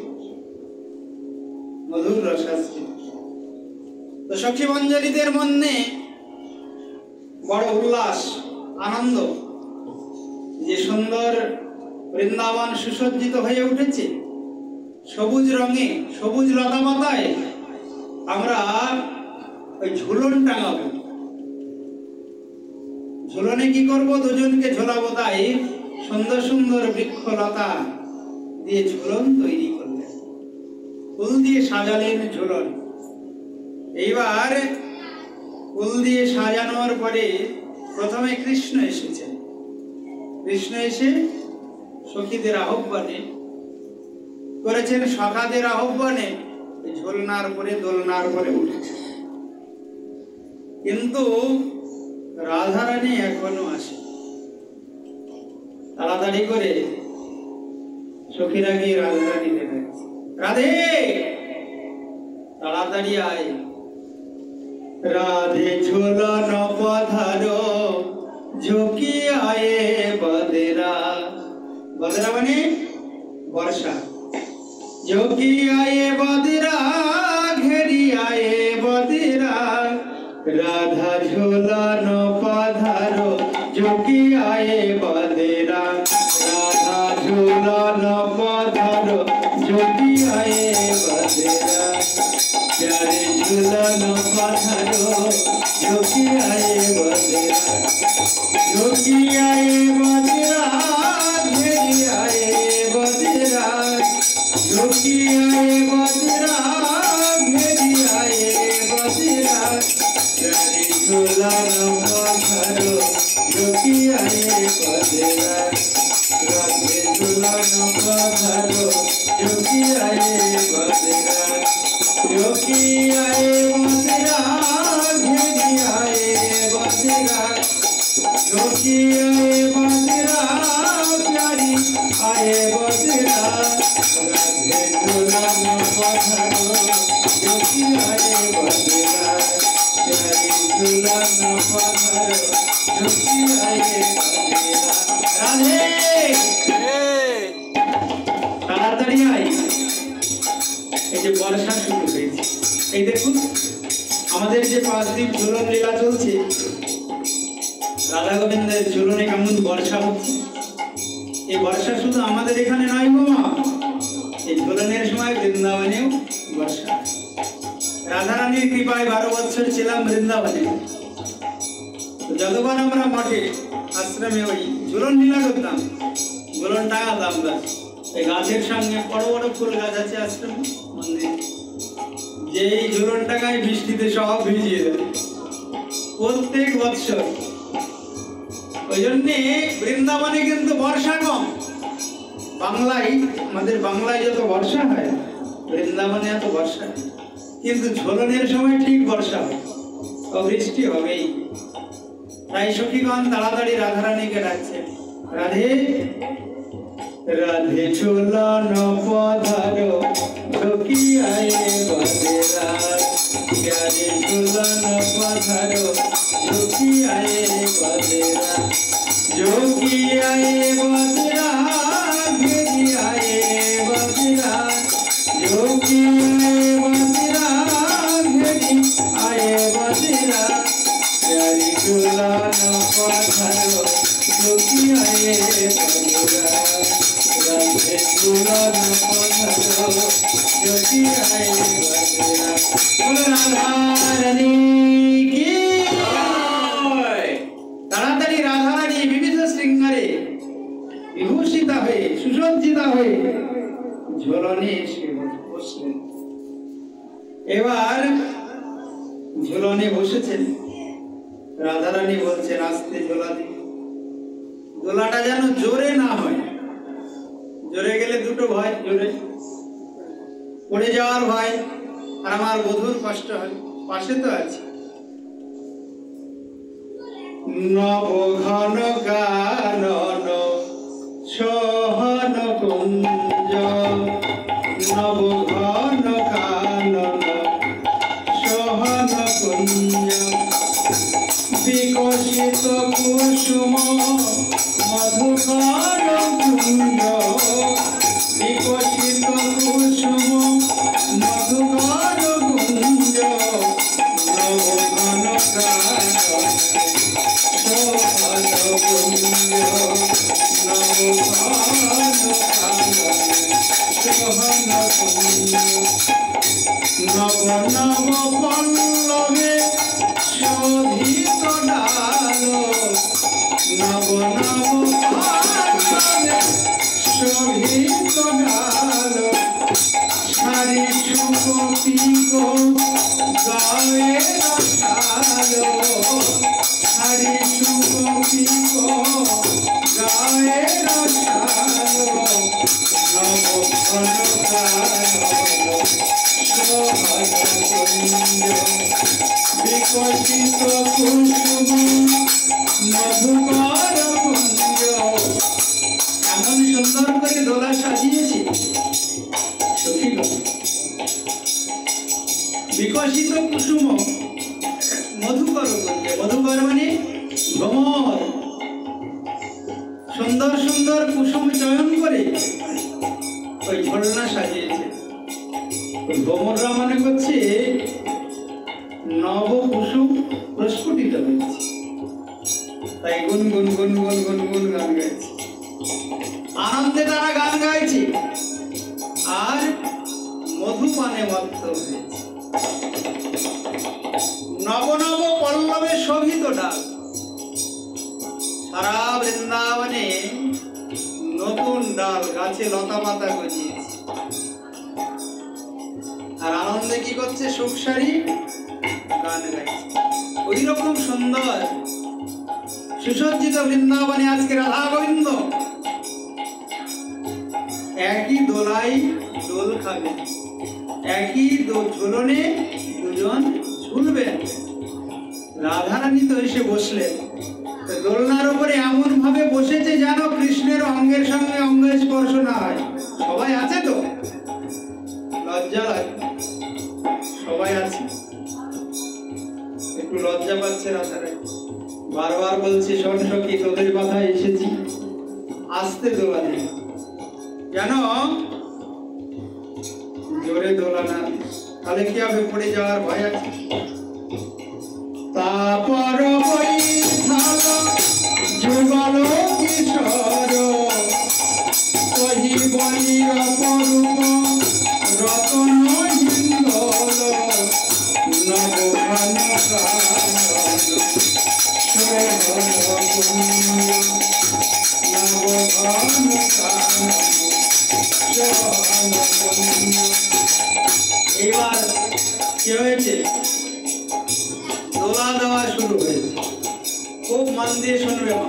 মধুর রসাশ্রিত। তো সখী মঞ্জরীদের মনে বড় উল্লাস, আনন্দ যে সুন্দর বৃন্দাবন সুসজ্জিত হয়ে উঠেছে সবুজ রঙে, সবুজ লতা পাতায়। আমরা ওই ঝুলন টাঙাবো। ঝুলনে কি করব? দুজনকে ঝোলাবো। তাই সুন্দর সুন্দর বৃক্ষলতা দিয়ে ঝুলন তৈরি করলেন, ফুল দিয়ে সাজালেন ঝুলন। এইবার ফুল দিয়ে সাজানোর পরে প্রথমে কৃষ্ণ এসেছেন। কৃষ্ণ এসে সখীদের আহ্বানে করেছেন, সখাদের আহ্বানে ঝুলনার পরে দোলনার পরে উঠেছে। কিন্তু রাধারানী এখনো আসে। তাড়াতাড়ি করে সখীরা গিয়ে রাধারানী দেখাচ্ছে, রাধে তাড়াতাড়ি আয়, রাধে ঝুলন পধারো ঝুঁকি আয়ে বদেরা, बदरा बने वर्षा। जो कि आए बदरा घेरी आए बदरा राधा झूलन पधारो। जो कि आए बदरा राधा झूलन पधारो। जो कि आए बदरा प्यारे झूलन पधारो। जो कि आए बदरा जो कि आए बदरा घेरी आए बदरा। जो कि आए बदरा घेरी आए बदरा प्यारे झूलन पधारो। जो कि आए बदरा राधे झूलन पधारो। जो कि आए बदरा जो कि आए बदरा घेरी आए बदरा। जो कि आए बदरा प्यारी आए बदरा राधे झूलन पधारो। जो कि आए बदरा प्यारी झूलन पधारो। जो कि आए बदरा राधे তাড়াতাড়ি আই। এই যে বর্ষা শুরু হয়েছে, এই দেখুন আমাদের যে 5 দিন ঝুলন লীলা চলছে, রাধা গোবিন্দের ঝুলনে কেমন বর্ষা হচ্ছে। এই বর্ষা শুধু আমাদের এখানে নয় গো মা, এই ঝুলনের সময় বৃন্দাবনেও বর্ষা। রাধারানীর কৃপায় 12 বছর ছিলাম বৃন্দাবনে। যতবার আমরা মঠে আশ্রমে ওই ঝুলন লীলা করতাম, ঝুলন টাঙাতাম গাছ, এই গাছের সঙ্গে বড় বড় ফুল গাছ আছে আশ্রমে মন্দিরে, যেই ঝুলন টাঙায় বৃষ্টিতে সব ভিজিয়ে দেয় প্রত্যেক বৎসর। ওই জন্যে বৃন্দাবনে কিন্তু বর্ষা কম। বাংলায় আমাদের বাংলায় যত বর্ষা হয়, বৃন্দাবনে এত বর্ষা, কিন্তু ঝুলনের সময় ঠিক বর্ষা হয় ও বৃষ্টি হবেই। তাই সখীগণ তাড়াতাড়ি রাধারানীকে ডাকছে, রাধে রাধে ঝুলন পধারো। जो कि आए बदरा प्यारे झूलन पधारो। जो कि आए बदरा जो कि आए बदरा घेरी आए बदरा। जो कि आए बदरा घेरी आए बदरा प्यारे झूलन पधारो। जो कि आए बदरा राधे झूलन पधारो। जो कि आए बदरा। बोलो राधारानी की जय। তাড়াতাড়ি রাধারানী বিবিধ শৃঙ্গারে বিভূষিত হয়ে সুসজ্জিত হয়ে ঝুলনে এসে বসলেন। এবার ঝুলনে বসেছেন। রাধারানী বলছেন, আস্তে ঝোলা দি, দোলাটা যেন জোরে না হয়। জোরে গেলে দুটো ভয়, জোরে পড়ে যাওয়ার ভয় আর আমার বধূর কষ্ট হয়। পাশে তো আছে। নব ঘন কানন সোহন কুঞ্জ। নব ঘন কানন সোহন কুঞ্জ। বিকশিত কুসুম মধুকর কুঞ্জ। বিকশিত কুসুম মধুকর কুঞ্জ। নব ঘন কানন সোহন কুঞ্জ। নব ঘন কানন সোহন কুঞ্জ। নব নব পল্লবে শোভিত ডাল। নব নব পল্লবে শোভিত ডাল। সারি সুকপিক গায়ে রসাল। সারি সুকপিক গায়ে রসাল। নব ঘন কানন সোহন কুঞ্জ। বিকশিত কুসুম মধুকর কুঞ্জ। এমন সুন্দর করে দোলা সাজিয়েছে সখীগণ। বিকশিত কুসুম মধুকর কুঞ্জ। মধুকর মানে ভ্রমর। সুন্দর সুন্দর সুন্দর কুসুম চয়ন করে ওই ঝোলনা সাজিয়েছে। ভ্রমররা মনে করছে নব কুসুম প্রস্ফুটিত হয়েছে, তাই গুনগুন গুনগুন গুনগুন গান গাইছে, আনন্দে তারা গান গাইছে আর মধুপানে মত্ত হয়েছে। নব নব পল্লবে শোভিত ডাক, সারা বৃন্দাবনে নতুন ডাল গাছে লতা পাতা গজিয়েছে। আর আনন্দে কি করছে? সুখসারি গান গাইছে। ওই রকম সুন্দর সুসজ্জিত বৃন্দাবনে আজকে রাধা গোবিন্দ একই দোলাই দোল খাবেন, একই ঝুলনে দুজন ঝুলবেন। রাধারানী তো এসে বসলেন, দোলনার উপরে এমন ভাবে বসেছে যেন কৃষ্ণের অঙ্গের সঙ্গে অঙ্গের স্পর্শ না হয়। সবাই আছে তো? লজ্জা লাগে? সবাই আছে, একটু লজ্জা পাচ্ছে রাধারানী। বারবার বলছে, শোন সখী, তোদের কথায় এসেছি, আস্তে দোলা দে, কেন জোরে দোলা না, তাহলে কি হবে? পড়ে যাওয়ার ভয় আছে। তারপর যুগল কিশোর কহিবনির অপরূপ রতন হিন্দল নবঘন এইবার কি হয়েছে? দোলা দেওয়া শুরু হয়েছে। খুব মন দিয়ে শুনবে মা,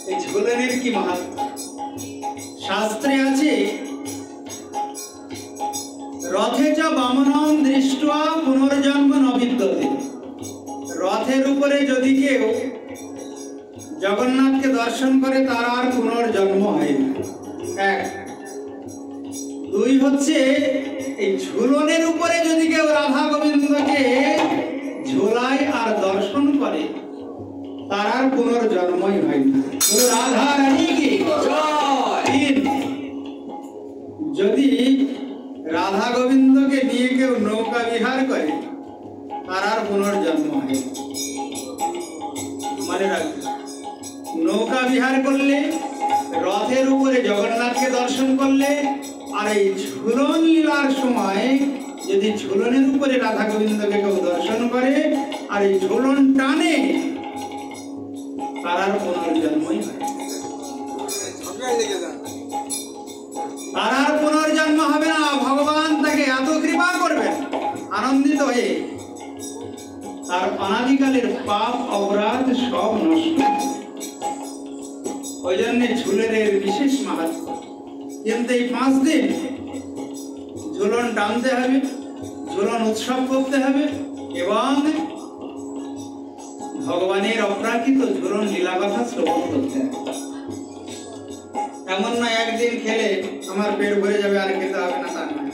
এই ঝুলনের কি মাহাত্ম্য। শাস্ত্রে আছে, রথে চ বামনম দৃষ্টা পুনর্জন্ম ন বিদ্যতে। রথের উপরে যদি কেউ জগন্নাথকে দর্শন করে তার আর পুনর্জন্ম হয় না। এক। দুই হচ্ছে, এই ঝুলনের উপরে যদি কেউ রাধা গোবিন্দকে ঝোলায় আর দর্শন করে তার আর পুনর্জন্মই হয় না। রাধা রানী কি জয়। যদি রাধা গোবিন্দকে নিয়ে কেউ নৌকা বিহার করে তার আর পুনর্জন্ম হয় না। মানে রাখবে, নৌকা বিহার করলে, রথের উপরে জগন্নাথকে দর্শন করলে, আর এই ঝুলন লীলার সময় যদি ঝুলনের উপরে রাধা গোবিন্দকে কেউ দর্শন করে আর এই ঝুলন টানে, তার আর পুনর্জন্মই হয়, তার আর পুনর্জন্ম হবে না। ভগবান তাকে এত কৃপা করবেন আনন্দিত হয়ে, তার অনাদিকালের পাপ অপরাধ সব নষ্ট। ওই জন্য ঝুলনের বিশেষ মাহাত্ম্য। কিন্তু এই 5 দিন ঝুলন টানতে হবে, ঝুলন উৎসব করতে হবে এবং ভগবানের অপ্রাকৃত ঝুলন লীলা কথা শ্রবণ করতে হবে। এমন না একদিন খেলে আমার পেট ভরে যাবে আর খেতে হবে না, তা নয়।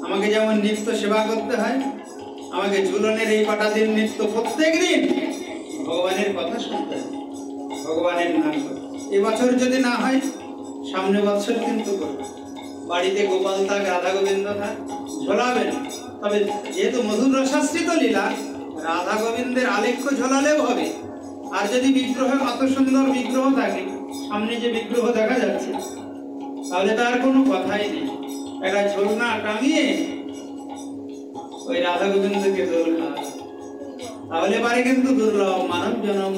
আমাকে যেমন নিত্য সেবা করতে হয়, আমাকে ঝুলনের এই কটা দিন নিত্য প্রত্যেক দিন ভগবানের কথা শুনতে হবে, ভগবানের নাম করতে। এবছর যদি না হয় সামনে বছর কিন্তু করবে। বাড়িতে গোপাল থাক, রাধা গোবিন্দ থাক, ঝোলাবেন। তবে যেহেতু মধুর রসাশ্রিত লীলা, রাধা গোবিন্দের আলেখ্য ঝোলালেও হবে। আর যদি বিগ্রহ, অত সুন্দর বিগ্রহ থাকে, সামনে যে বিগ্রহ দেখা যাচ্ছে, তাহলে তার কোনো কথাই নেই। একটা ঝোলনা টাঙিয়ে ওই রাধা গোবিন্দকে দোল খাওয়া, তাহলে পারে কিন্তু দুর্লভ মানব জনম।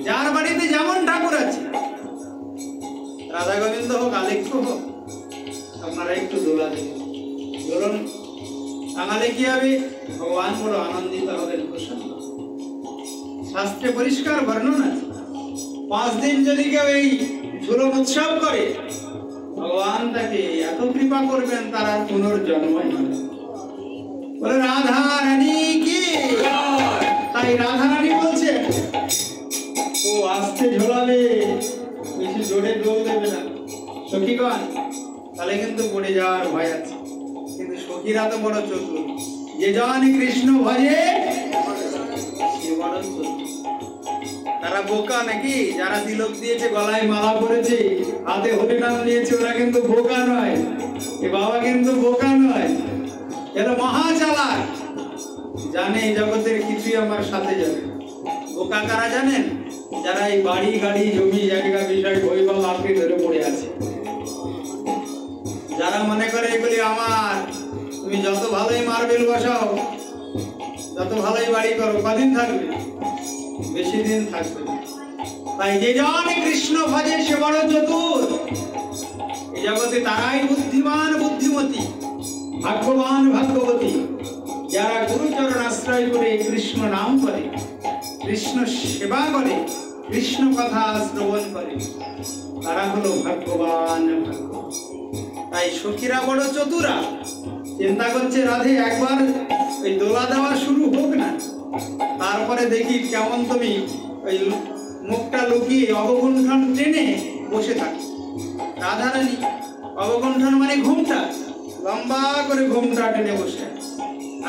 যার বাড়িতে যেমন ঠাকুর আছে, রাধা গোবিন্দ হোক আলেখ্য হোক, আপনারা একটু দোলা দেবেন। ধরুন টাঙালে কি হবে? ভগবান বড় আনন্দিত হবেন, প্রসন্ন। শাস্ত্রে পরিষ্কার বর্ণনা আছে, 5 দিন যদি কেউ এই ঝুলন উৎসব করে, ভগবান তাকে এত কৃপা করবেন তার আর পুনর্জন্মই হবে। বলে রাধা রানী কি। তাই রাধা রানী বলছে, ও আস্তে ঝোলাবে, বেশি জোরে দোল দেবে না সখীগণ, তাহলে কিন্তু পড়ে যাওয়ার ভয় আছে। কিন্তু সখীরা তো বড় চতুর, যে জন কৃষ্ণ ভজে সে বড় চতুর। তারা বোকা নাকি? যারা তিলক দিয়েছে, গলায় মালা পরেছে, হাতে হরিনাম নিয়েছে, ওরা কিন্তু বোকা নয়। এ বাবা কিন্তু বোকা নয়, এরা মহা চালাক, জানে এই জগতের কিছুই আমার সাথে যাবে। বোকা কারা জানেন? যারা এই বাড়ি গাড়ি জমি জায়গা বিষয় বৈভব আঁকড়ে ধরে পড়ে আছে, যারা মনে করে এগুলি আমার। তুমি যত ভালোই মার্বেল বসাও, যত ভালোই বাড়ি করো, কদিন থাকবে? বেশি দিন থাকবে না। তাই যে জন কৃষ্ণ ভজে সে বড় চতুর। এই জগতে তারাই বুদ্ধিমান বুদ্ধিমতী, ভাগ্যবান ভাগ্যবতী, যারা গুরুচরণ আশ্রয় করে কৃষ্ণ নাম করে, কৃষ্ণ সেবা করে, কৃষ্ণ কথা শ্রবণ করে, তারা হলো ভাগ্যবান ভাগ্য। তাই সখীরা বড় চতুরা, চিন্তা করছে রাধে একবার ওই দোলা দেওয়া শুরু হোক না, তারপরে দেখি কেমন তুমি ওই মুখটা লুকিয়ে অবগুণ্ঠন টেনে বসে থাকো। রাধারানী অবগুণ্ঠন মানে ঘুমটা, লম্বা করে ঘুমটা টেনে বসে,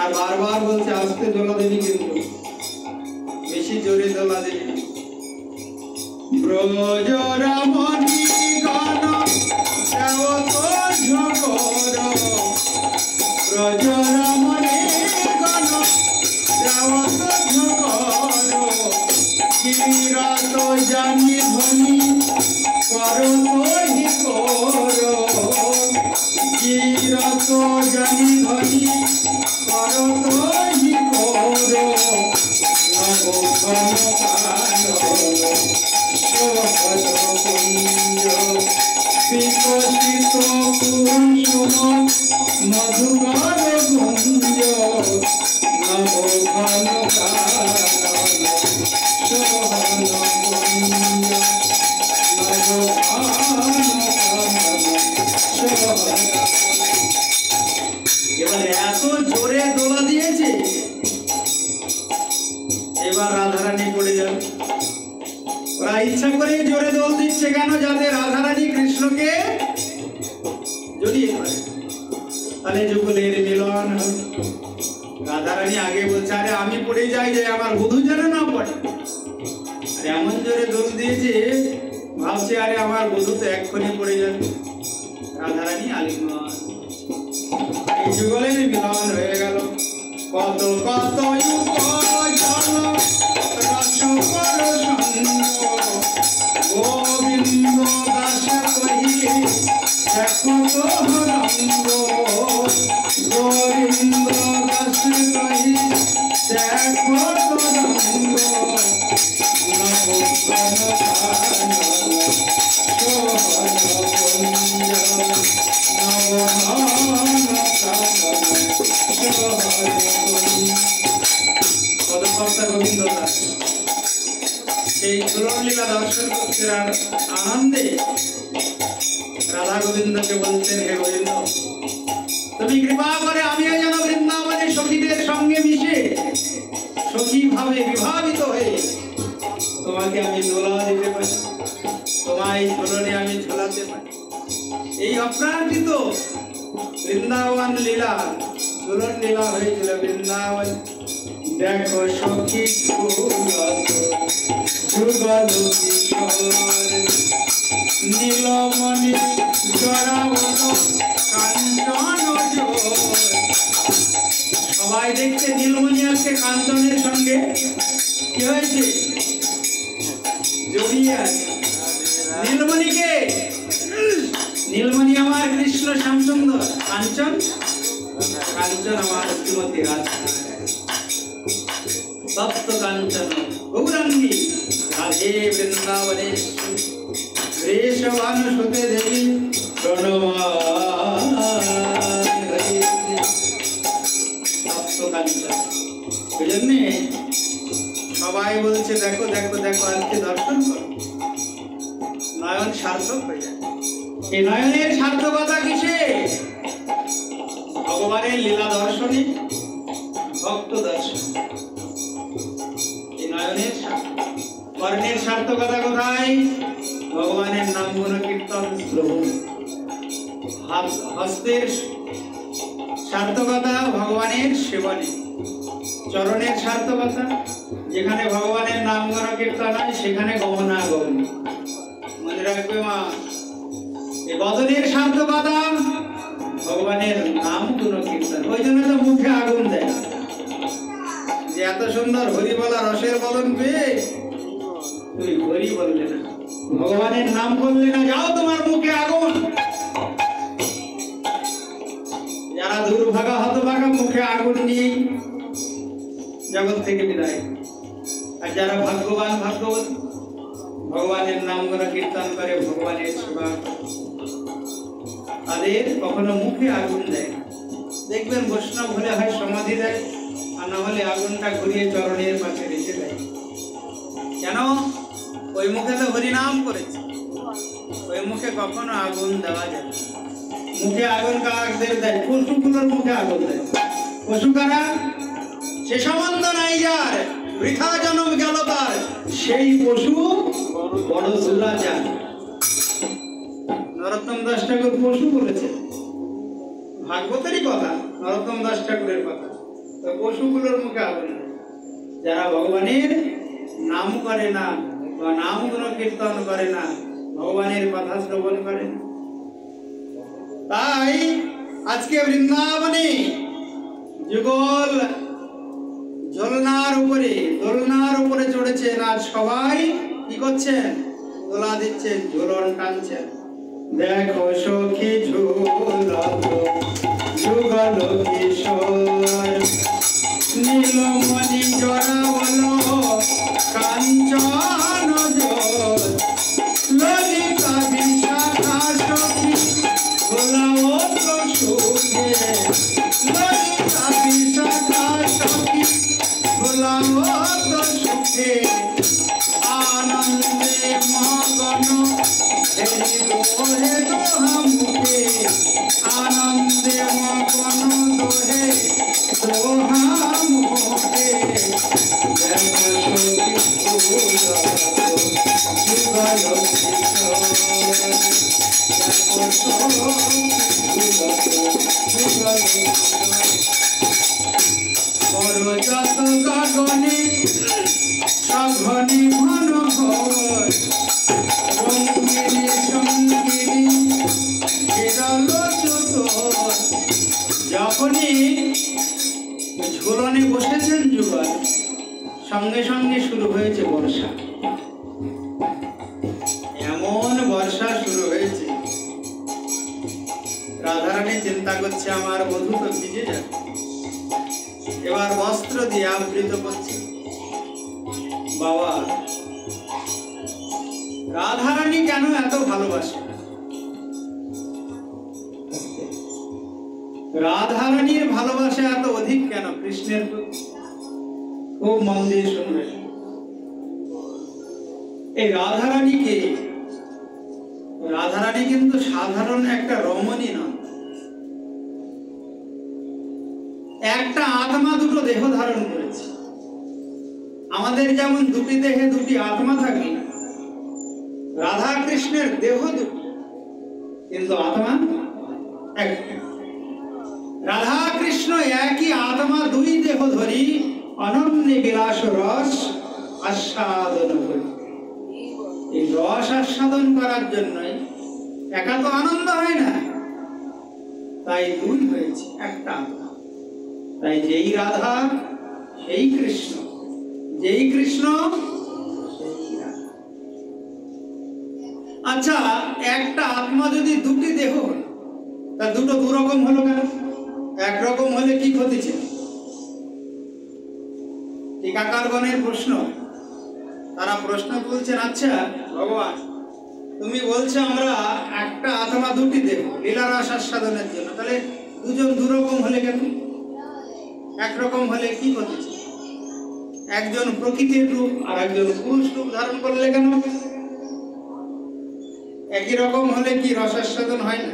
আর বারবার বলছে আস্তে দোলা দেবি, কিন্তু বেশি জোরে দোলা দেবি। ব্রজ রমণী গণ দেও তো ঝগর, ব্রজ রমণী গণ দেও তো ঝগর, কিরত জানি ধ্বনি করো তোহি করো, কিরত জানি ধ্বনি করো তোহি করো, নব ঘন কানন শোভন কুঞ্জ, বিকশিত কুসুম মধুকর গুঞ্জ, নব ঘন কানন শোভন কুঞ্জ, নব ঘন কানন শোভন। এবারে এত জোরে দোলা দিয়েছে, এবার রাধারানী পড়ে যাবে। ওরা ইচ্ছা করে জোরে দোল দিচ্ছে কেন? যাতে রাধারানী কৃষ্ণকে জড়িয়ে ধরে, তাহলে যুগলের মিলন হবে। রাধারানী আগে বলছে আরে আমি পড়ে যাই, যে আমার বধূ যেন না পড়ে। আরে এমন জোরে দোল দিয়েছে, ভাবছে আরে আমার বধূ তো এক্ষুনি পড়ে যাবে। রাধারানী আলিঙ্গন, এই যুগলের মিলন হয়ে গেল। কত কত যুগ জল রস কর সঙ্গ, গোবিন্দ দাস কহি দেখো তোহরঙ্গ, গোবিন্দ দাস কহি দেখো তোহরঙ্গ, নব ঘন কানন শোভন কুঞ্জ, নব ঘন কানন শোভন কুঞ্জ। পদকর্তা গোবিন্দ দাস এই লীলা দর্শন করতে আনন্দে রাধা গোবিন্দকে বলছেন, হে গোবিন্দ তুমি কৃপা করে আমিও যেন বৃন্দাবনের সখীদের সঙ্গে মিশে সখী ভাবে বিভাবিত হয়ে তোমাকে আমি দোলা দিতে পারি, তোমায় ঝুলনে আমি ঝোলাতে পারি। এই অপ্রাকৃত বৃন্দাবন লীলা, ঝুলন লীলা হয়েছিল বৃন্দাবন। দেখো সখী যুগল কিশোর, নীলমণি জরাবন কাঞ্চন জোর। সবাই দেখছে নীলমণি আজকে কাঞ্চনের সঙ্গে কি হয়েছে, জড়িয়ে আছে। নীলমণিকে, নীলমণি আমার কৃষ্ণ শ্যামসুন্দর, কাঞ্চন কাঞ্চন আমার শ্রীমতী রাধা, তপ্ত কাঞ্চন গৌরাঙ্গী রাধে বৃন্দাবনেশ্বরী, বৃষভান সুতে দেবী প্রণমামি। তপ্ত কাঞ্চন, ওই জন্যে সবাই বলছে দেখো দেখো দেখো আজকে দর্শন করো, নয়ন সার্থক হয়ে যায়। এই নয়নের সার্থকতা কিসে? ভগবানের লীলা দর্শনে, ভক্ত দর্শন। এই নয়নের কর্ণের সার্থকতা কোথায়? ভগবানের নাম গুণ কীর্তন শ্রবণ। হস্তের সার্থকতা ভগবানের সেবনে, চরণের সার্থকতা, যেখানে ভগবানের নাম গণ কীর্তন হয় সেখানে গমনাগমন। মনে রাখবে মা, এই বদনের সার্থকতা ভগবানের নাম গুণ কীর্তন। ওই জন্য তো মুখে আগুন দেয় যে এত সুন্দর হরি বলা রসের বদন পেয়ে তুই হরি বললে না, ভগবানের নাম বললে না, যাও তোমার মুখে আগুন। যারা দুর্ভাগা হতভাগা মুখে আগুন নিয়ে জগৎ থেকে বিদায়, আর যারা ভাগ্যবান ভাগ্যবতী ভগবানের নাম গুণ কীর্তন করে, ভগবানের সেবা, তাদের কখনো মুখে আগুন দেয়। দেখবেন বৈষ্ণব হলে হয় সমাধি দেয়, আর না হলে আগুনটা ঘুরিয়ে চরণের পাশে রেখে দেয়। কেন? ওই মুখে তো হরিনাম করেছে, ওই মুখে কখনো আগুন দেওয়া যায়। মুখে আগুন কাদের দেয়? পশুগুলোর মুখে আগুন দেয়। পশু কারা? সে সম্বন্ধ নাই যার, বৃথা জন্ম গেল তার, সেই পশু বড় দুরাচার। নরোত্তম দাস ঠাকুর পশু বলেছে, ভাগবতেরই কথা, নরোত্তম দাস ঠাকুরের কথা। তো পশুগুলোর মুখে আগুন দেয় যারা ভগবানের নাম করে না বা নাম গুণ কীর্তন করে না, ভগবানের কথা শ্রবণ করে না। তাই আজকে বৃন্দাবনে যুগল দোলনার উপরে চড়েছেন, আর সবাই কি করছেন? দোলা দিচ্ছেন, ঝুলন টানছেন। দেখো সখী ঝুলত যুগল কিশোর, নীলমণি জরাবল কাঞ্চন জোর, ললিতা বিশাখা সখী ভোলাও তো সুখে, ললিতা বিশাখা সখী ভোলাও তো সুখে, আনন্দে মগন হেরি দোহে দোহা মুখে, আনন্দে মগন দোহে দোহা মুখে। দেখো সখী যুগল কিশোর, দেখো সখী যুগল কিশোর। বড় যত গগনে সঘনে ঘন ঘর, রঙ্গিনী সঙ্গিনী বিরল চতুর। যখনই ঝুলনে বসেছেন যুগল, সঙ্গে সঙ্গে শুরু হয়েছে বর্ষা। এমন বর্ষা শুরু হয়েছে, রাধারানী চিন্তা করছে আমার বধূ তো ভিজে যাবে, এবার বস্ত্র দিয়ে আবৃত করছে। বাবা, রাধারানী কেন এত ভালোবাসে? রাধারানীর ভালোবাসা এত অধিক কেন কৃষ্ণের প্রতি? খুব মন দিয়ে শুনবেন। এই রাধারানী কিন্তু সাধারণ একটা রমণী নয়। একটা আত্মা দুটো দেহ ধারণ করেছে। আমাদের যেমন দুটি দেহে দুটি আত্মা থাকে, রাধা কৃষ্ণের দেহ দুটি, কিন্তু আত্মা একটা। রাধা কৃষ্ণ একই আত্মা দুই দেহ ধরি অনন্য বিলাস রস আস্বাদন করি। এই রস আস্বাদন করার জন্যই, একা তো আনন্দ হয় না, তাই দুই হয়েছে, একটা আত্মা। তাই যেই রাধা সেই কৃষ্ণ, যেই কৃষ্ণ সেই রাধা। আচ্ছা, একটা আত্মা যদি দুটি দেহ হলো, তা দুটো দুরকম হলো কেন? একরকম হলে কি ক্ষতি ছিল? টিকাকারগণের প্রশ্ন, তারা প্রশ্ন তুলছেন, আচ্ছা ভগবান তুমি বলছো আমরা একটা আত্মা দুটি দেহ লীলারস আস্বাদনের জন্য, তাহলে দুজন দুরকম হলে কেন? একরকম হলে কি ক্ষতি ছিল? একজন প্রকৃতির রূপ আর একজন পুরুষ রূপ ধারণ করলে কেন? একই রকম হলে কি রসাস্বাদন হয় না?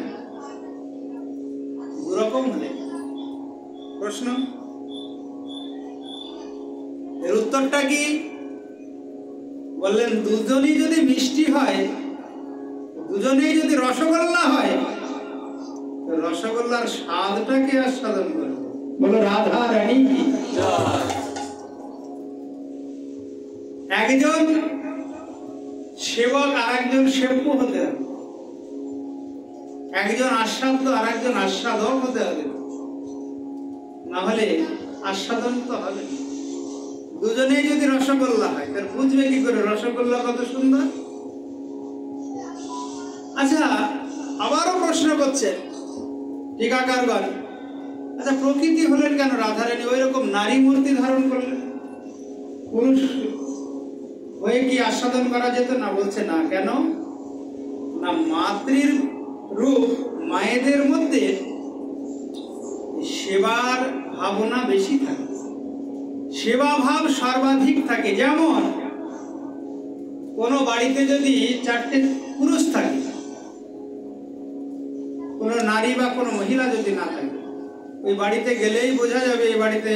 দুরকম হলে প্রশ্ন, এর উত্তরটা কি? বললেন দুজনই যদি মিষ্টি হয়, দুজনেই যদি রসগোল্লা হয়, রসগোল্লার স্বাদটাকে আস্বাদন করবে, বলো রাধা রানী কি। একজন সেবক আর একজন সেব্য হতে হবে, একজন আস্বাদ্য আর একজন আস্বাদক হতে হবে, না হলে আস্বাদন তো হবে না। দুজনেই যদি রসগোল্লা হয় তার বুঝবে কি করে রসগোল্লা কত সুন্দর। আচ্ছা, আবারও প্রশ্ন করছে টিকাকারগণ, আচ্ছা প্রকৃতি হলেন কেন রাধারানী ওই রকম নারী মূর্তি ধারণ করলেন? পুরুষ হয়ে কি আস্বাদন করা যেত না? বলছে না। কেন না, মাতৃর রূপ মায়েদের মধ্যে সেবার ভাবনা বেশি থাকে, সেবা ভাব সর্বাধিক থাকে। যেমন কোনো বাড়িতে যদি 4টে পুরুষ থাকে, কোনো নারী বা কোনো মহিলা যদি না থাকে, ওই বাড়িতে গেলেই বোঝা যাবে এই বাড়িতে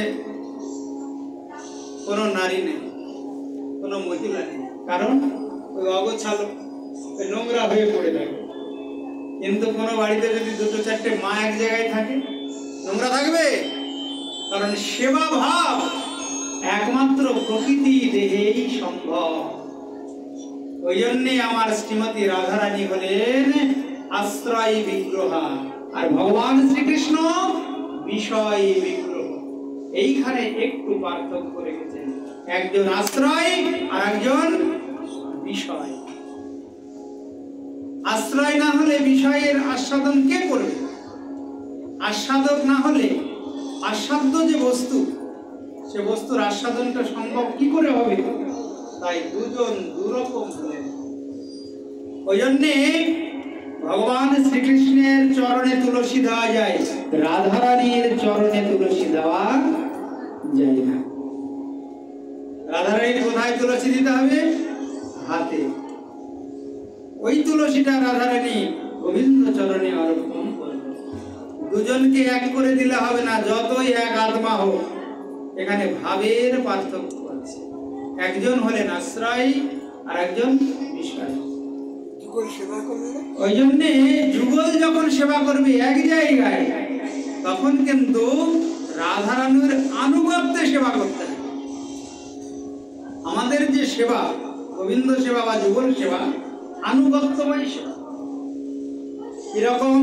কোনো নারী নেই, কোনো মহিলা নেই। কারণ ওই অগোছালো, ওই নোংরা হয়ে পড়ে থাকে। কিন্তু কোনো বাড়িতে যদি 2-4টে মা এক জায়গায় থাকে, নোংরা থাকবে? কারণ সেবা ভাব একমাত্র প্রকৃতি দেহেই সম্ভব। ওই জন্যে আমার শ্রীমতী রাধারানী হলেন আশ্রয় বিগ্রহা, আর ভগবান শ্রীকৃষ্ণ বিষয় বিগ্রহ। এইখানে একটু পার্থক্য রেখেছেন, একজন আশ্রয় আর একজন বিষয়। আশ্রয় না হলে বিষয়ের আস্বাদন কে করবে? আস্বাদক না হলে আস্বাদ্য যে বস্তু, সে বস্তুর আস্বাদনটা সম্ভব কি করে হবে? তাই দুজন দুরকম হলেন। ওই জন্যে ভগবান শ্রীকৃষ্ণের চরণে তুলসী দেওয়া যায়, রাধারানীর চরণে তুলসী দেওয়া যায় না। রাধারানীর কোথায় তুলসী দিতে হবে? হাতে। ওই তুলসীটা রাধারানী গোবিন্দ চরণে অর্পণ করবে। দুজনকে এক করে দিলে হবে না, যতই এক আত্মা হোক, এখানে ভাবের পার্থক্য আছে। একজন হলেন আশ্রয় আর একজন বিষয়। ওই জন্যে যুগল যখন সেবা করবে এক জায়গায়, তখন কিন্তু রাধারানীর আনুগত্যে সেবা করতে হবে। আমাদের যে সেবা, গোবিন্দ সেবা বা যুগল সেবা, আনুগত্যময় সেবা। এরকম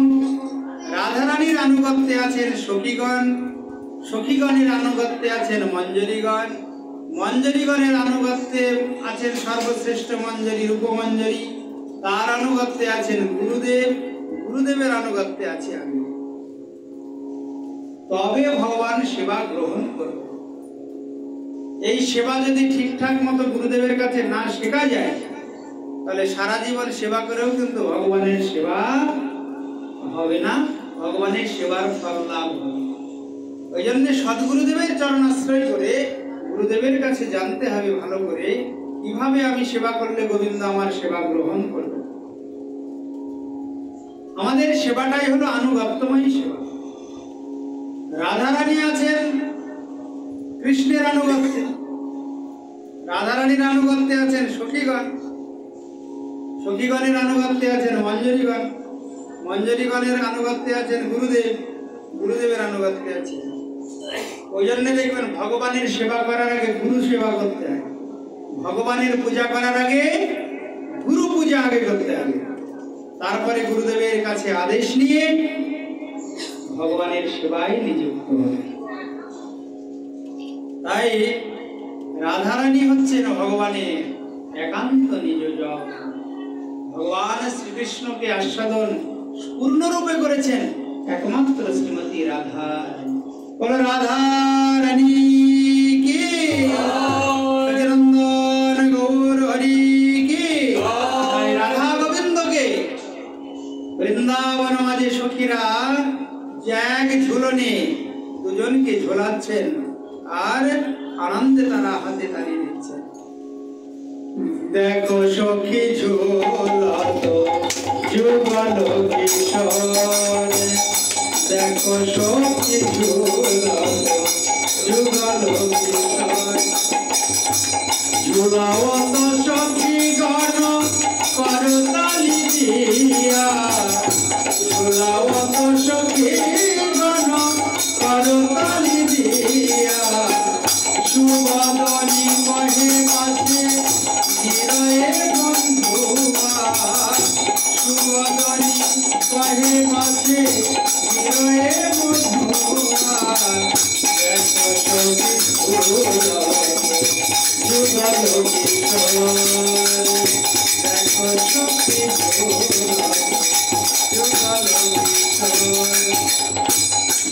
রাধারানীর আনুগত্যে আছেন সখীগণ, সখীগণের আনুগত্যে আছেন মঞ্জরীগণ, মঞ্জরীগণের আনুগত্যে আছেন সর্বশ্রেষ্ঠ মঞ্জরী রূপমঞ্জরী, তার আনুগত্যে আছেন গুরুদেব, গুরুদেবের আনুগত্যে আছে আমি। তবে ভগবান সেবা গ্রহণ করবে। এই সেবা যদি ঠিকঠাক মতো গুরুদেবের কাছে না শেখা যায়, তাহলে সারা জীবন সেবা করেও কিন্তু ভগবানের সেবা হবে না, ভগবানের সেবার ফল লাভ হবে। ওই জন্য সদ্গুরুদেবের চরণাশ্রয় করে গুরুদেবের কাছে জানতে হবে ভালো করে, কিভাবে আমি সেবা করলে গোবিন্দ আমার সেবা গ্রহণ করবে। আমাদের সেবাটাই হলো আনুগত্যময় সেবা। রাধারানী আছেন কৃষ্ণের আনুগত্যে, রাধারানীর আনুগত্যে আছেন সখীগণ, সখীগণের আনুগত্যে আছেন মঞ্জরীগণ, মঞ্জরীগণের আনুগত্যে আছেন গুরুদেব, গুরুদেবের আনুগত্যে আছেন। ওই জন্য দেখবেন ভগবানের সেবা করার আগে গুরু সেবা করতে হয়, ভগবানের পূজা করার আগে গুরু পূজা আগে করতে হবে, তারপরে গুরুদেবের কাছে আদেশ নিয়ে ভগবানের সেবায় নিযুক্ত হবে। তাই রাধারানী হচ্ছেন ভগবানের একান্ত নিয়োজক। ভগবান শ্রীকৃষ্ণকে আস্বাদন পূর্ণরূপে করেছেন একমাত্র শ্রীমতী রাধা। বলো রাধা রানী কি, সচিনন্দন গৌর হরি কি। রাধা গোবিন্দকে বৃন্দাবন মাঝে সখীরা জ্যাগ ঝুলনে দুজনকে ঝোলাচ্ছেন, আর আনন্দে তারা হাতে তালি দিচ্ছেন। দেখো সখী ঝুলত যুগল কিশোর, দেখো সখী ঝুলত যুগল কিশোর। ঝুলাও তো সখী গণ করতালি দিয়া, ঝুলাও তো সখী গণ করতালি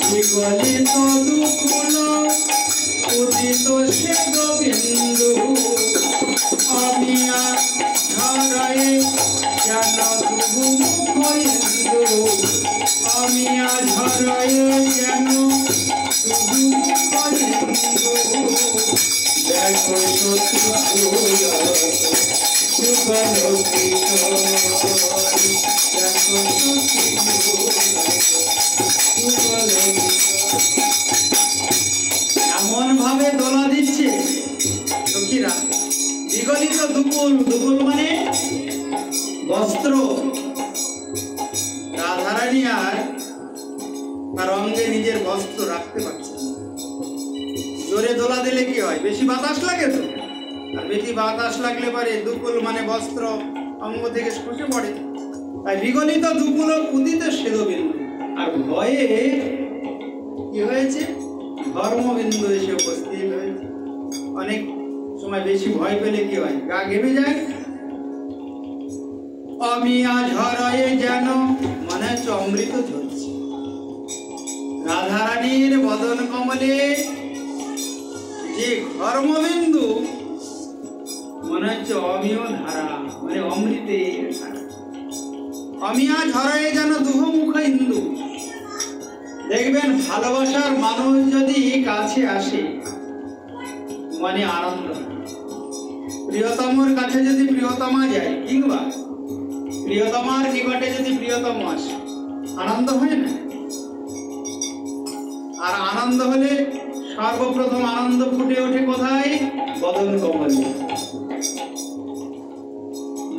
বিগলিত দুকুল উদিত সে গোবিন্দু অমিয়া ঝরায়ে যেন দুহু মুখ হিন্দু অমিয়া ঝরায়ে যেন দুহু মুখ হিন্দু দেখো সতী এমন ভাবে দোলা দিচ্ছে সখীরা। বিগলিত দুকুল, দুকুল মানে বস্ত্র। রাধারানী আর তার অঙ্গে নিজের বস্ত্র রাখতে পারছে না। জোরে দোলা দিলে কি হয়? বেশি বাতাস লাগে তো, আর বেশি বাতাস লাগলে পারে দুকুল মানে বস্ত্র অঙ্গ থেকে খসে পড়ে। তাই বিগলিত দুকুল উদিত সেদবিন্দু। আর ভয়ে কি হয়েছে? ধর্মবিন্দু এসে উপস্থিত হয়েছে। অনেক সময় বেশি ভয় পেলে কি হয়? গা ঘেমে যায়। অমিয়া ঝরায়ে যেন মনে হচ্ছে অমৃত ঝরছে। রাধারানীর বদন কমলে যে ধর্মবিন্দু মনে হচ্ছে অমিয় ধারা, মানে অমৃতের ধারা। অমিয়া ঝরায়ে যেন দুহমুখ হিন্দু। দেখবেন ভালোবাসার মানুষ যদি কাছে আসে মানে আনন্দ। প্রিয়তমর কাছে যদি প্রিয়তমা যায়, কিংবা প্রিয়তমার নিকটে যদি প্রিয়তম আসে, আনন্দ হয় না? আর আনন্দ হলে সর্বপ্রথম আনন্দ ফুটে ওঠে কোথায়? বদন কমলে।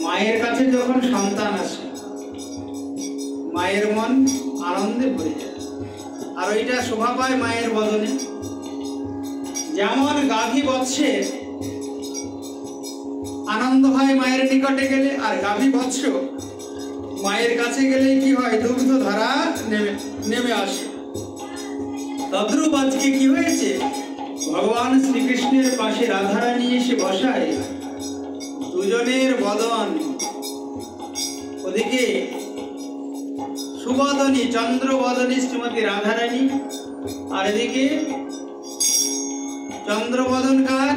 মায়ের কাছে যখন সন্তান আসে, মায়ের মন আনন্দে ভরে যায়। আর ওইটা শোভা পায় মায়ের বদনে। যেমন গাভী বৎসের আনন্দ হয় মায়ের নিকটে গেলে, আর গাভী বৎস মায়ের কাছে গেলে কি হয়? দুগ্ধ ধারা নেমে আসে। তদ্রূপ আজকে কি হয়েছে? ভগবান শ্রীকৃষ্ণের পাশে রাধারানী এসে বসায়। দুজনের বদন, ওদিকে সুবদনী চন্দ্রবদনী শ্রীমতী রাধারানী, আর এদিকে চন্দ্রবদনকার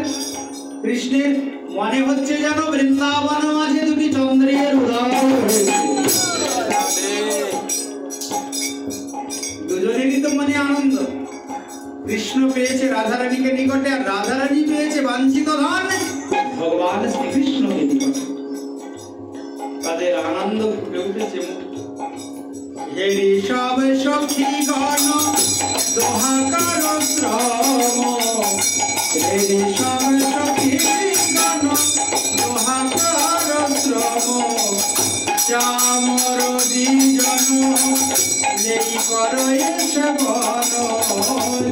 কৃষ্ণের। মনে হচ্ছে যেন বৃন্দাবন মাঝে দুটি চন্দ্রের উদয় হয়েছে। দুজনেরই তো মনে আনন্দ। কৃষ্ণ পেয়েছে রাধারানীকে নিকটে, আর রাধারানী পেয়েছে বাঞ্ছিত ধন ভগবান শ্রীকৃষ্ণকে নিকটে। তাদের আনন্দ ফুটে উঠেছে। হেরি সব সখী গণ দোহাকার শ্রম, হেরি সব সখী গণ দোহাকার শ্রম, চামর দ্বিজন নেই করো এসে বন,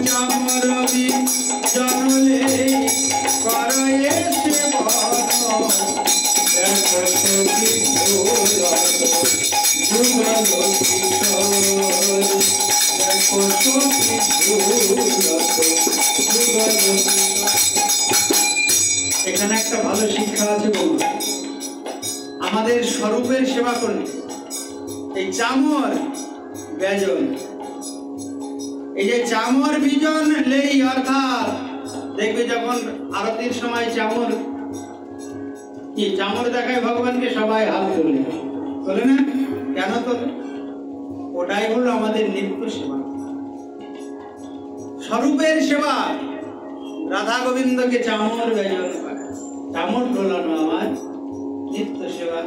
চামর দ্বিজন নেই করো এসে বন, দেখো সখী এখানে একটা ভালো শিক্ষা আছে বলুন। আমাদের স্বরূপের সেবা করলে এই চামর ব্যজন, এই যে চামর বিজন লেই, অর্থাৎ দেখবে যখন আরতির সময় চামর কি চামর দেখায় ভগবানকে, সবাই হাত তোলে, তোলে না? কেন তোলে? ওটাই হলো আমাদের নিত্য সেবা, স্বরূপের সেবা। রাধা গোবিন্দকে চামর ব্যজন করে, চামর ঢোলানো আমার নিত্য সেবা।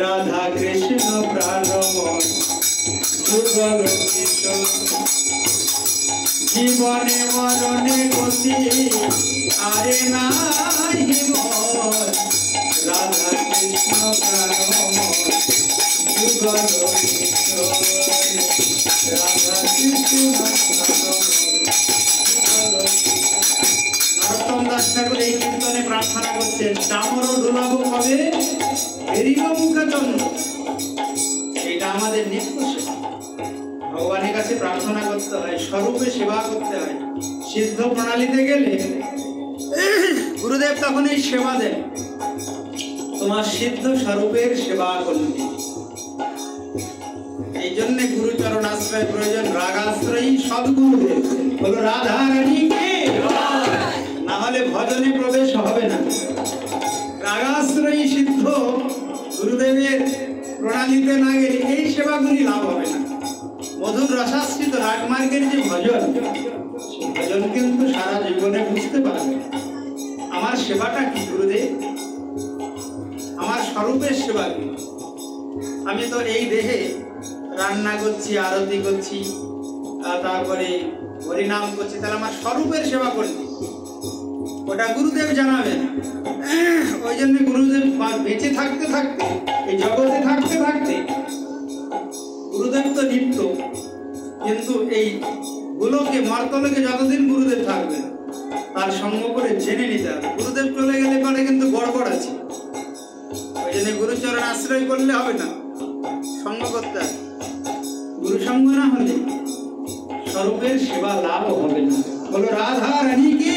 রাধা কৃষ্ণ প্রাণময় যুগল কিশোর, জীবনে মরণে গতি আরে নাহি মোর, রাধা কৃষ্ণ প্রাণময় যুগল কিশোর, রাধা কৃষ্ণ নরোত্তম দাস ঠাকুর এই কীর্তনে প্রার্থনা করছেন, চামর ডোলাবো কবে? এরিব মুখে চন্দ্র। এটা আমাদের নিত্য সেবা। ভগবানের কাছে প্রার্থনা করতে হয়, স্বরূপে সেবা করতে হয়। সিদ্ধ প্রণালীতে গেলে গুরুদেব তখন এই সেবা দেন, তোমার সিদ্ধ স্বরূপের সেবা করবে। এই জন্য গুরুচরণ আশ্রয় প্রয়োজন। রাগাশ্রয়ী সদ্গুরুদেব বলো রাধা রানীকে, না হলে ভজনে প্রবেশ হবে না। রাগাশ্রয়ী সিদ্ধ গুরুদেবের প্রণালীতে না গেলে এই সেবাগুলি লাভ হবে না। মধুর রসাশ্রিত রাগমার্গের যে ভজন, ভজন কিন্তু সারা জীবনে বুঝতে পারবে আমার সেবাটা কি গুরুদেব, আমার স্বরূপের সেবা কি। আমি তো এই দেহে রান্না করছি, আরতি করছি, তারপরে হরিনাম করছি, তাহলে আমার স্বরূপের সেবা করছি, ওটা গুরুদেব জানাবেন। ওই জন্য গুরুদেব বেঁচে থাকতে থাকতে, এই জগতে থাকতে থাকতে, গুরুদেব তো নিত্য, কিন্তু এই গুলোকে মর্তলোকে যতদিন গুরুদেব থাকবেন তার সঙ্গ করে জেনে নিতে হবে। গুরুদেব চলে গেলে পরে কিন্তু গড়বড় আছে। ওই জন্য গুরুচরণ আশ্রয় করলে হবে না, সঙ্গ করতে হবে। গুরু সঙ্গ না হলে স্বরূপের সেবা লাভ হবে না। বলো রাধা রানী কি।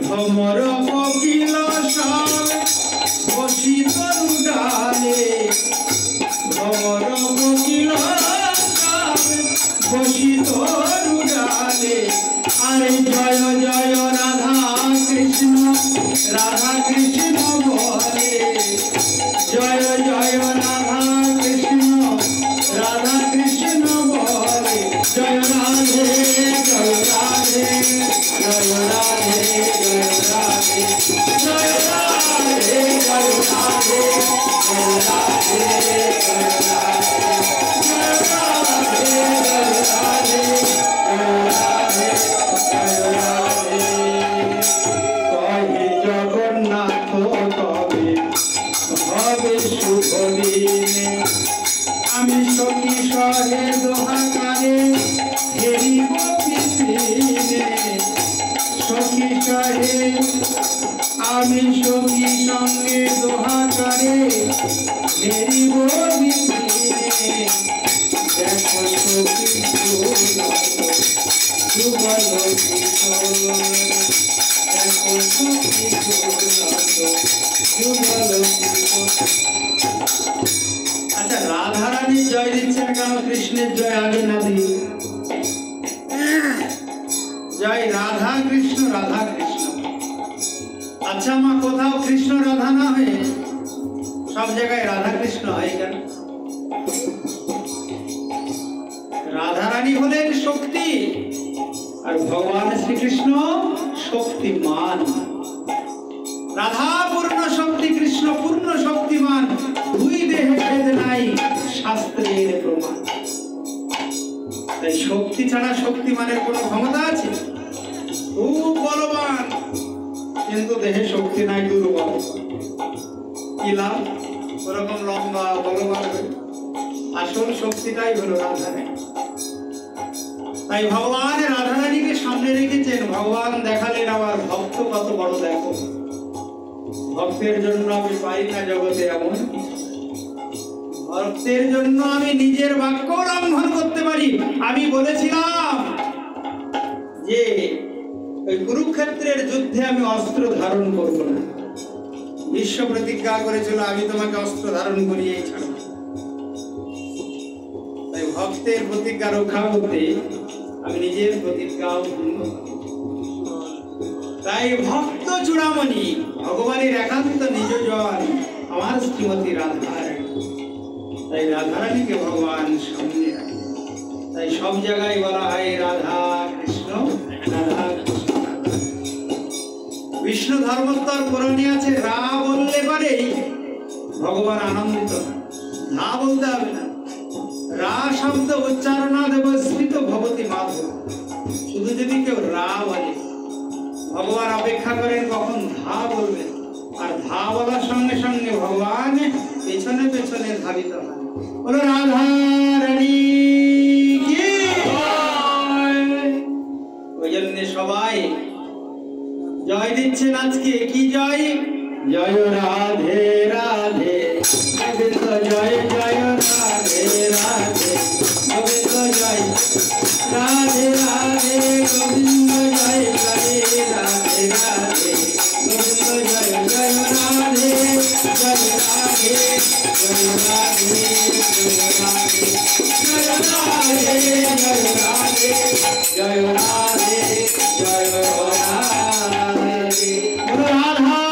ভ্রমর কোকিল সব বসিত ডালে, ভ্রমর কোকিল সব বসিত ডালে, আরে জয় জয় রাধা কৃষ্ণ, রাধা কৃষ্ণ বলে, জয় জয় রাধা কৃষ্ণ, রাধা কৃষ্ণ বলে, জয় রাধে জয় রাধে, জয় রাধে জয় রাধে, জয় রাধে জয় রাধে, জয় রাধে জয় রাধে, জয় রাধে জয় রাধে, জয় রাধে। কহে জগন্নাথ তবে হবে শুভ দিনে, আমি সখী সহে দোহাকারে হেরিব পিপিনে, সখী সহে আমি সখী সঙ্গে দোহাকারে হেরিব পিপিনে, দেখো সখী যুগল কিশোর, দেখো সখী যুগল কিশোর। আচ্ছা, রাধা রানীর জয় দিচ্ছেন কেন, কৃষ্ণের জয় আগে না দিয়ে? জয় রাধা কৃষ্ণ, রাধা কৃষ্ণ। আচ্ছা মা, কোথাও কৃষ্ণ রাধা না হয়ে সব জায়গায় রাধা কৃষ্ণ হয় কেন? রাধা রানী হলেন শক্তি, আর ভগবান শ্রীকৃষ্ণ শক্তিমান। রাধা পূর্ণ শক্তি, কৃষ্ণ পূর্ণ শক্তিমান, দুই দেহে ভেদ নাই, শাস্ত্রের প্রমাণ। তাই শক্তি ছাড়া শক্তিমানের কোনো ক্ষমতা আছে? খুব বলবান, কিন্তু দেহে শক্তি নাই, দুর্বল। কি লাভ ওরকম লম্বা বলবান? আসল শক্তিটাই হলো রাধারানী। তাই ভগবান রাধারানীকে সামনে রেখেছেন। ভগবান দেখালেন আবার ভক্ত কত বড়, দেখো ভক্তের জন্য আমি পাই না জগতে এমন, ভক্তের জন্য আমি নিজের বাক্য লঙ্ঘন করতে পারি। আমি বলেছিলাম যে ওই কুরুক্ষেত্রের যুদ্ধে আমি অস্ত্র ধারণ করব না। বিশ্ব প্রতিজ্ঞা করেছিল আমি তোমাকে অস্ত্র ধারণ করিয়েই ছাড়ব। তাই ভক্তের প্রতিজ্ঞা রক্ষা করতে আমি নিজের প্রতিজ্ঞাও ভঙ্গ করি। তাই ভক্ত চূড়ামণি ভগবানের একান্ত নিজ জন আমার শ্রীমতী রাধারানী। তাই রাধারানীকে ভগবান সামনে রাখে। তাই সব জায়গায় বলা হয় রাধা কৃষ্ণ, রাধা কৃষ্ণ। বিষ্ণু ধর্মোত্তর পুরাণে আছে, রা বললে পারেই ভগবান আনন্দিত হয়, না বলতে হবে না। রা শব্দ উচ্চারণা দেবস্মৃত ভবতি মাধব। শুধু যদি কেউ রা বলে, ভগবান অপেক্ষা করেন কখন ধা বলবে, আর ধা বলার সঙ্গে সঙ্গে ভগবান পেছনে পেছনে ধাবিত হয়। বলো রাধা রানী কি। ওই জন্য সবাই জয় দিচ্ছেন আজকে। কি জয়? জয় রাধে রাধে, জয় জয় রাধে রাধে, राधे राधे गोविंद जय जय राधे राधे गोविंद जय जय राधे जय राधे जय राधे जय राधे जय राधे जय राधे जय राधे जय राधे राधा